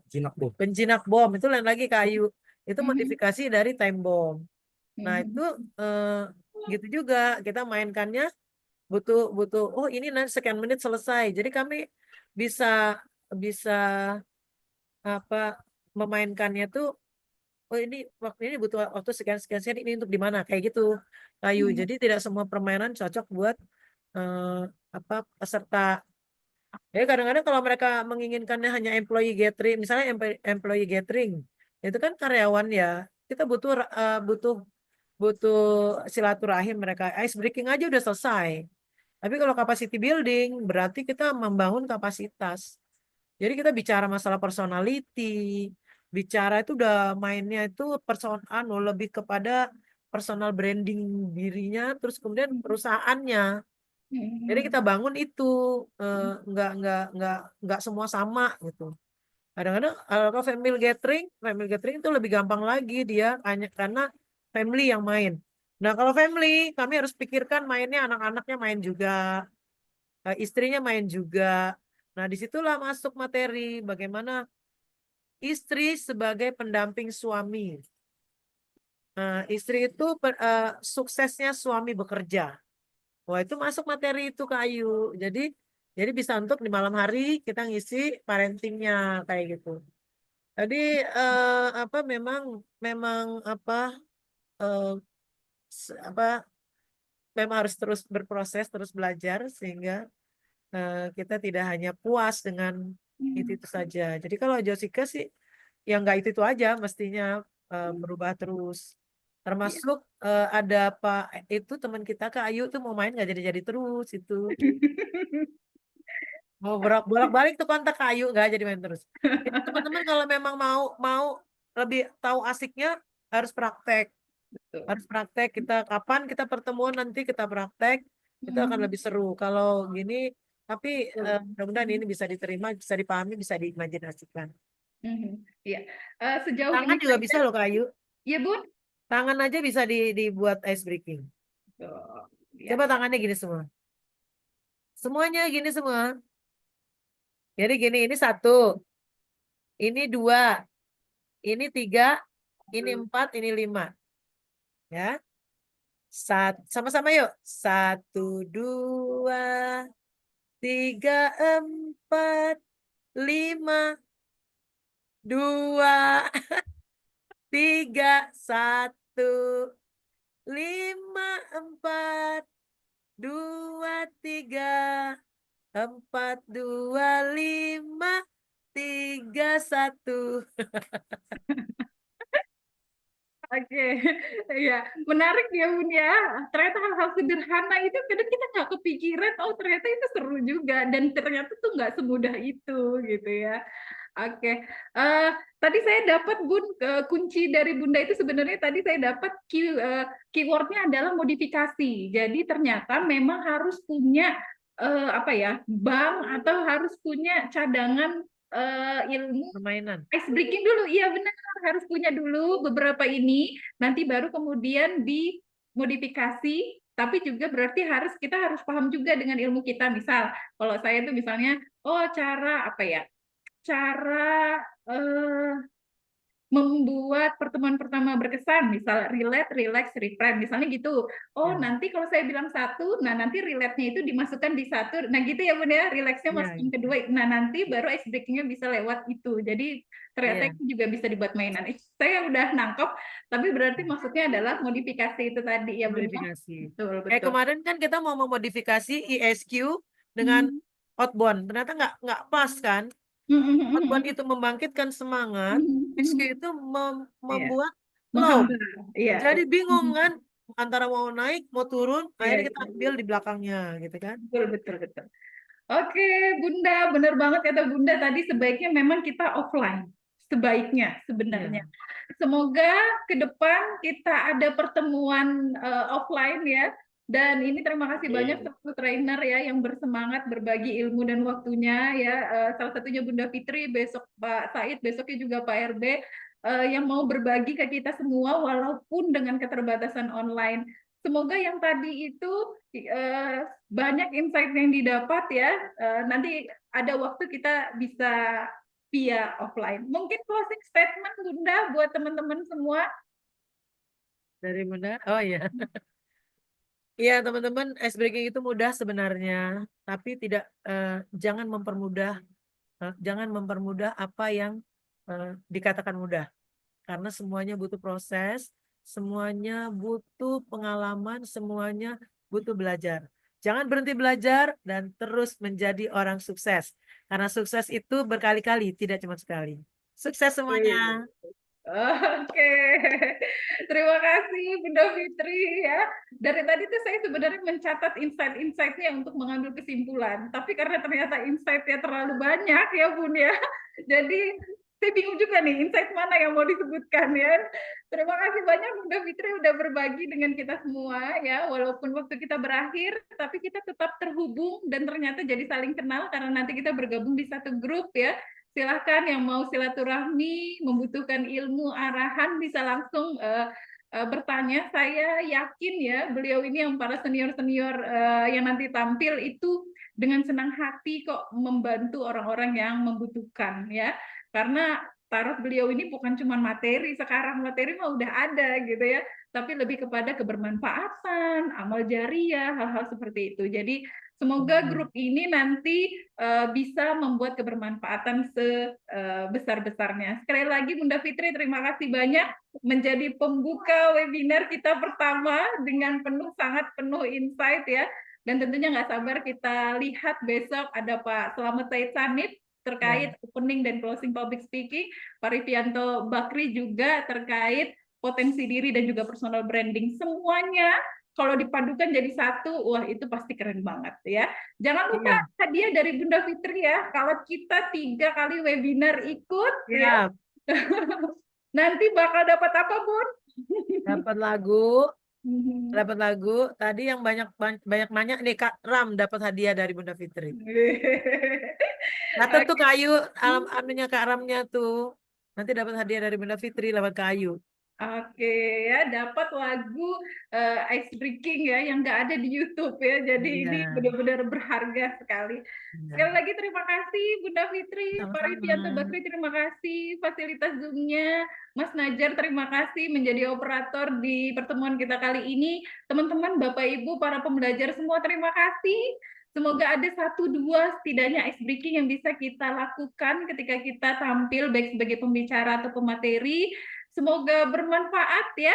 penjinak bom itu lain lagi kayu itu modifikasi dari time bomb. Nah itu gitu juga kita mainkannya butuh oh ini nanti sekian menit selesai jadi kami bisa bisa apa memainkannya tuh oh ini waktu ini butuh waktu sekian ini untuk di mana kayak gitu kayu jadi tidak semua permainan cocok buat apa peserta. Jadi kadang-kadang kalau mereka menginginkannya hanya employee gathering, misalnya employee gathering, itu kan karyawan ya. Kita butuh silaturahim mereka. Ice breaking aja udah selesai. Tapi kalau capacity building berarti kita membangun kapasitas. Jadi kita bicara masalah personality, bicara itu udah mainnya itu lebih kepada personal branding dirinya, terus kemudian perusahaannya. Jadi kita bangun itu nggak semua sama gitu. Kadang-kadang kalau family gathering itu lebih gampang lagi dia hanya karena family yang main. Nah kalau family kami harus pikirkan mainnya anak-anaknya main juga, istrinya main juga. Nah disitulah masuk materi bagaimana istri sebagai pendamping suami. Nah istri itu suksesnya suami bekerja. Wah itu masuk materi itu Kak Ayu. Jadi bisa untuk di malam hari kita ngisi parentingnya kayak gitu. Jadi apa memang apa apa memang harus terus berproses terus belajar sehingga kita tidak hanya puas dengan itu saja. Jadi kalau Jessica sih ya nggak itu aja mestinya berubah terus. Termasuk ada Pak itu teman kita Kak Ayu tuh mau main nggak jadi terus itu. Mau bolak-balik tuh kontak kayu nggak jadi main terus. Jadi teman-teman kalau memang mau lebih tahu asiknya harus praktek. Harus praktek kapan kita pertemuan nanti kita praktek itu akan lebih seru. Kalau gini tapi mudah-mudahan ini bisa diterima, bisa dipahami, bisa diimajinasikan. Iya. Sejauh Tangan ini juga bisa loh Kayu. ya Bun. Tangan aja bisa dibuat ice breaking. Ya. Coba tangannya gini semua. Semuanya gini semua. Jadi gini, ini 1, ini 2, ini 3, ini 4, ini 5. Ya. Sama-sama yuk. 1, 2, 3, 4, 5, 2, 3, 1, 5, 4, 2, 3, 4, 2, 5, 3, 1. Oke, ya menarik ya Bun ya. Ternyata hal-hal sederhana itu kadang kita nggak kepikiran, oh ternyata itu seru juga dan ternyata tuh nggak semudah itu gitu ya. Oke, tadi saya dapat Bun kunci dari Bunda itu sebenarnya tadi saya dapat keywordnya adalah modifikasi. Jadi ternyata memang harus punya apa ya bank atau harus punya cadangan ilmu Permainan. ice breaking dulu. Iya benar, harus punya dulu beberapa ini, nanti baru kemudian dimodifikasi. Tapi juga berarti kita harus paham juga dengan ilmu kita. Misal, kalau saya tuh misalnya, oh cara apa ya? Cara membuat pertemuan pertama berkesan, misal relate, relax, reframe, misalnya gitu. Oh, Ya. nanti kalau saya bilang satu, nah nanti relate-nya itu dimasukkan di satu, nah gitu ya Bun ya, relax-nya Ya, masukkan kedua, nah nanti baru ice breaking-nya bisa lewat itu. Jadi ternyata Iya. itu juga bisa dibuat mainan. Saya udah nangkep, tapi berarti maksudnya adalah modifikasi itu tadi ya Bun ya? Modifikasi. Betul, Kayak betul. kemarin kan kita mau memodifikasi ESQ dengan outbound, ternyata nggak pas kan? Outbound itu membangkitkan semangat, ESQ itu membuat low. Menghambat. Iya. Jadi bingung kan antara mau naik, mau turun, Iya, akhirnya kita iya. ambil di belakangnya gitu kan. Betul, betul, betul. Oke, Bunda, benar banget kata Bunda tadi sebaiknya memang kita offline. Sebaiknya sebenarnya. Semoga ke depan kita ada pertemuan offline ya. Dan ini terima kasih banyak satu trainer ya yang bersemangat berbagi ilmu dan waktunya ya. Salah satunya Bunda Fitri, besok Pak Said, besoknya juga Pak RB yang mau berbagi ke kita semua walaupun dengan keterbatasan online. Semoga yang tadi itu banyak insight yang didapat ya. Nanti ada waktu kita bisa via offline. Mungkin closing statement Bunda buat teman-teman semua. Dari Bunda, oh iya. Iya teman-teman, ice breaking itu mudah sebenarnya, tapi tidak jangan mempermudah apa yang dikatakan mudah, karena semuanya butuh proses, semuanya butuh pengalaman, semuanya butuh belajar. Jangan berhenti belajar dan terus menjadi orang sukses, karena sukses itu berkali-kali, tidak cuma sekali. Sukses semuanya. Oke, terima kasih Bunda Fitri ya. Dari tadi tuh saya sebenarnya mencatat insight-insightnya untuk mengambil kesimpulan. Tapi karena ternyata insight-nya terlalu banyak ya Bun ya. Jadi saya bingung juga nih insight mana yang mau disebutkan ya. Terima kasih banyak Bunda Fitri udah berbagi dengan kita semua ya. Walaupun waktu kita berakhir, tapi kita tetap terhubung dan ternyata jadi saling kenal karena nanti kita bergabung di satu grup ya. Silahkan yang mau silaturahmi, membutuhkan ilmu, arahan, bisa langsung bertanya. Saya yakin ya, beliau ini yang para senior-senior yang nanti tampil itu dengan senang hati kok membantu orang-orang yang membutuhkan ya. Karena taraf beliau ini bukan cuma materi, sekarang materi mah udah ada gitu ya, tapi lebih kepada kebermanfaatan, amal jariah, hal-hal seperti itu. Jadi semoga grup ini nanti bisa membuat kebermanfaatan sebesar-besarnya. Sekali lagi Bunda Fitri, terima kasih banyak menjadi pembuka webinar kita pertama dengan sangat penuh insight ya. Dan tentunya nggak sabar kita lihat besok ada Pak Slamet Said Sanif terkait opening dan closing public speaking, Pak Rivianto Bakri juga terkait potensi diri dan juga personal branding. Semuanya kalau dipadukan jadi satu, wah itu pasti keren banget ya. Jangan lupa hadiah dari Bunda Fitri ya. Kalau kita 3 kali webinar ikut, ya, nanti bakal dapat apa Bun? Dapat lagu. Tadi yang banyak nih Kak Ram dapat hadiah dari Bunda Fitri. Catat tuh kayu, anunya Kak Ramnya tuh. Nanti dapat hadiah dari Bunda Fitri lewat kayu. Oke ya, dapat lagu Ice Breaking ya yang nggak ada di YouTube ya. Jadi ini benar-benar berharga sekali. Sekali lagi terima kasih Bunda Fitri, Pak Rivianto Bakri terima kasih fasilitas Zoom-nya. Mas Najar terima kasih menjadi operator di pertemuan kita kali ini. Teman-teman, Bapak Ibu, para pembelajar semua terima kasih. Semoga ada 1-2 setidaknya ice breaking yang bisa kita lakukan ketika kita tampil baik sebagai pembicara atau pemateri. Semoga bermanfaat ya.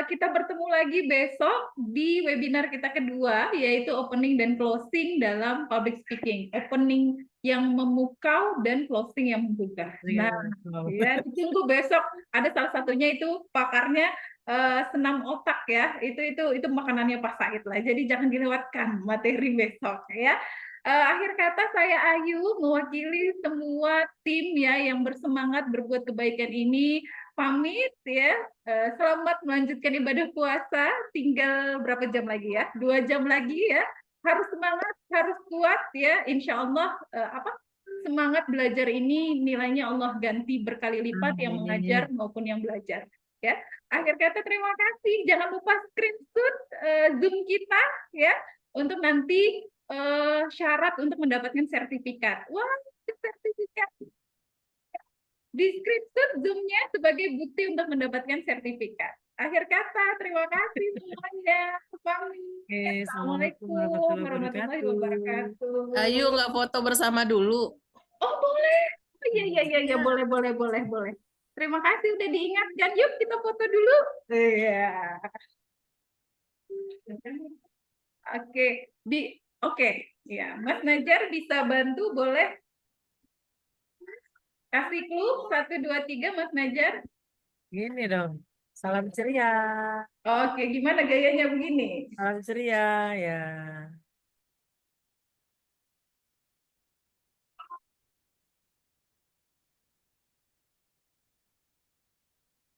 kita bertemu lagi besok di webinar kita kedua, yaitu opening dan closing dalam public speaking. Opening yang memukau dan closing yang membuka. Iya, Nah, betul. ya, ditunggu besok. Ada salah satunya itu pakarnya senam otak ya. Itu makanannya Pak Said lah. Jadi jangan dilewatkan materi besok ya. Akhir kata saya Ayu mewakili semua tim ya yang bersemangat berbuat kebaikan ini. Pamit ya. Selamat melanjutkan ibadah puasa. Tinggal berapa jam lagi ya? 2 jam lagi ya. Harus semangat, harus kuat ya. Insya Allah semangat belajar ini nilainya Allah ganti berkali lipat yang mengajar maupun yang belajar. Ya. Akhir kata terima kasih. Jangan lupa screenshot Zoom kita ya untuk nanti syarat untuk mendapatkan sertifikat. Wah, sertifikat. Di screenshot Zoom-nya sebagai bukti untuk mendapatkan sertifikat. Akhir kata, terima kasih semuanya. Oke, Assalamualaikum warahmatullahi wabarakatuh. wabarakatuh. Ayo nggak foto bersama dulu. Oh, boleh. Oh, iya, boleh. Terima kasih udah diingatkan. Yuk kita foto dulu. Iya. Oke. Ya, Mas Najar bisa bantu boleh kasih clue 1 2 3 Mas Najar. Gini dong. Salam ceria. Oke, gimana gayanya begini? Salam ceria ya.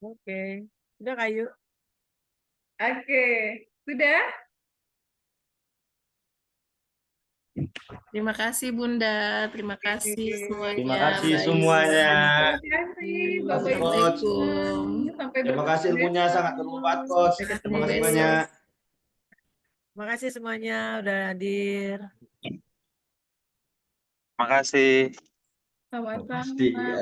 Oke. Udah Kayu. Oke, sudah? Terima kasih Bunda. Terima kasih semuanya. Terima kasih Mbak semuanya. Terima kasih, Bapak Ibu. Assalamualaikum. Sampai Terima kasih bertemu ilmunya besok. sangat bermanfaat, Coach. Sampai ketemu Terima kasih besok. banyak. Terima kasih semuanya udah hadir. Makasih. Sama-sama. Pasti ya.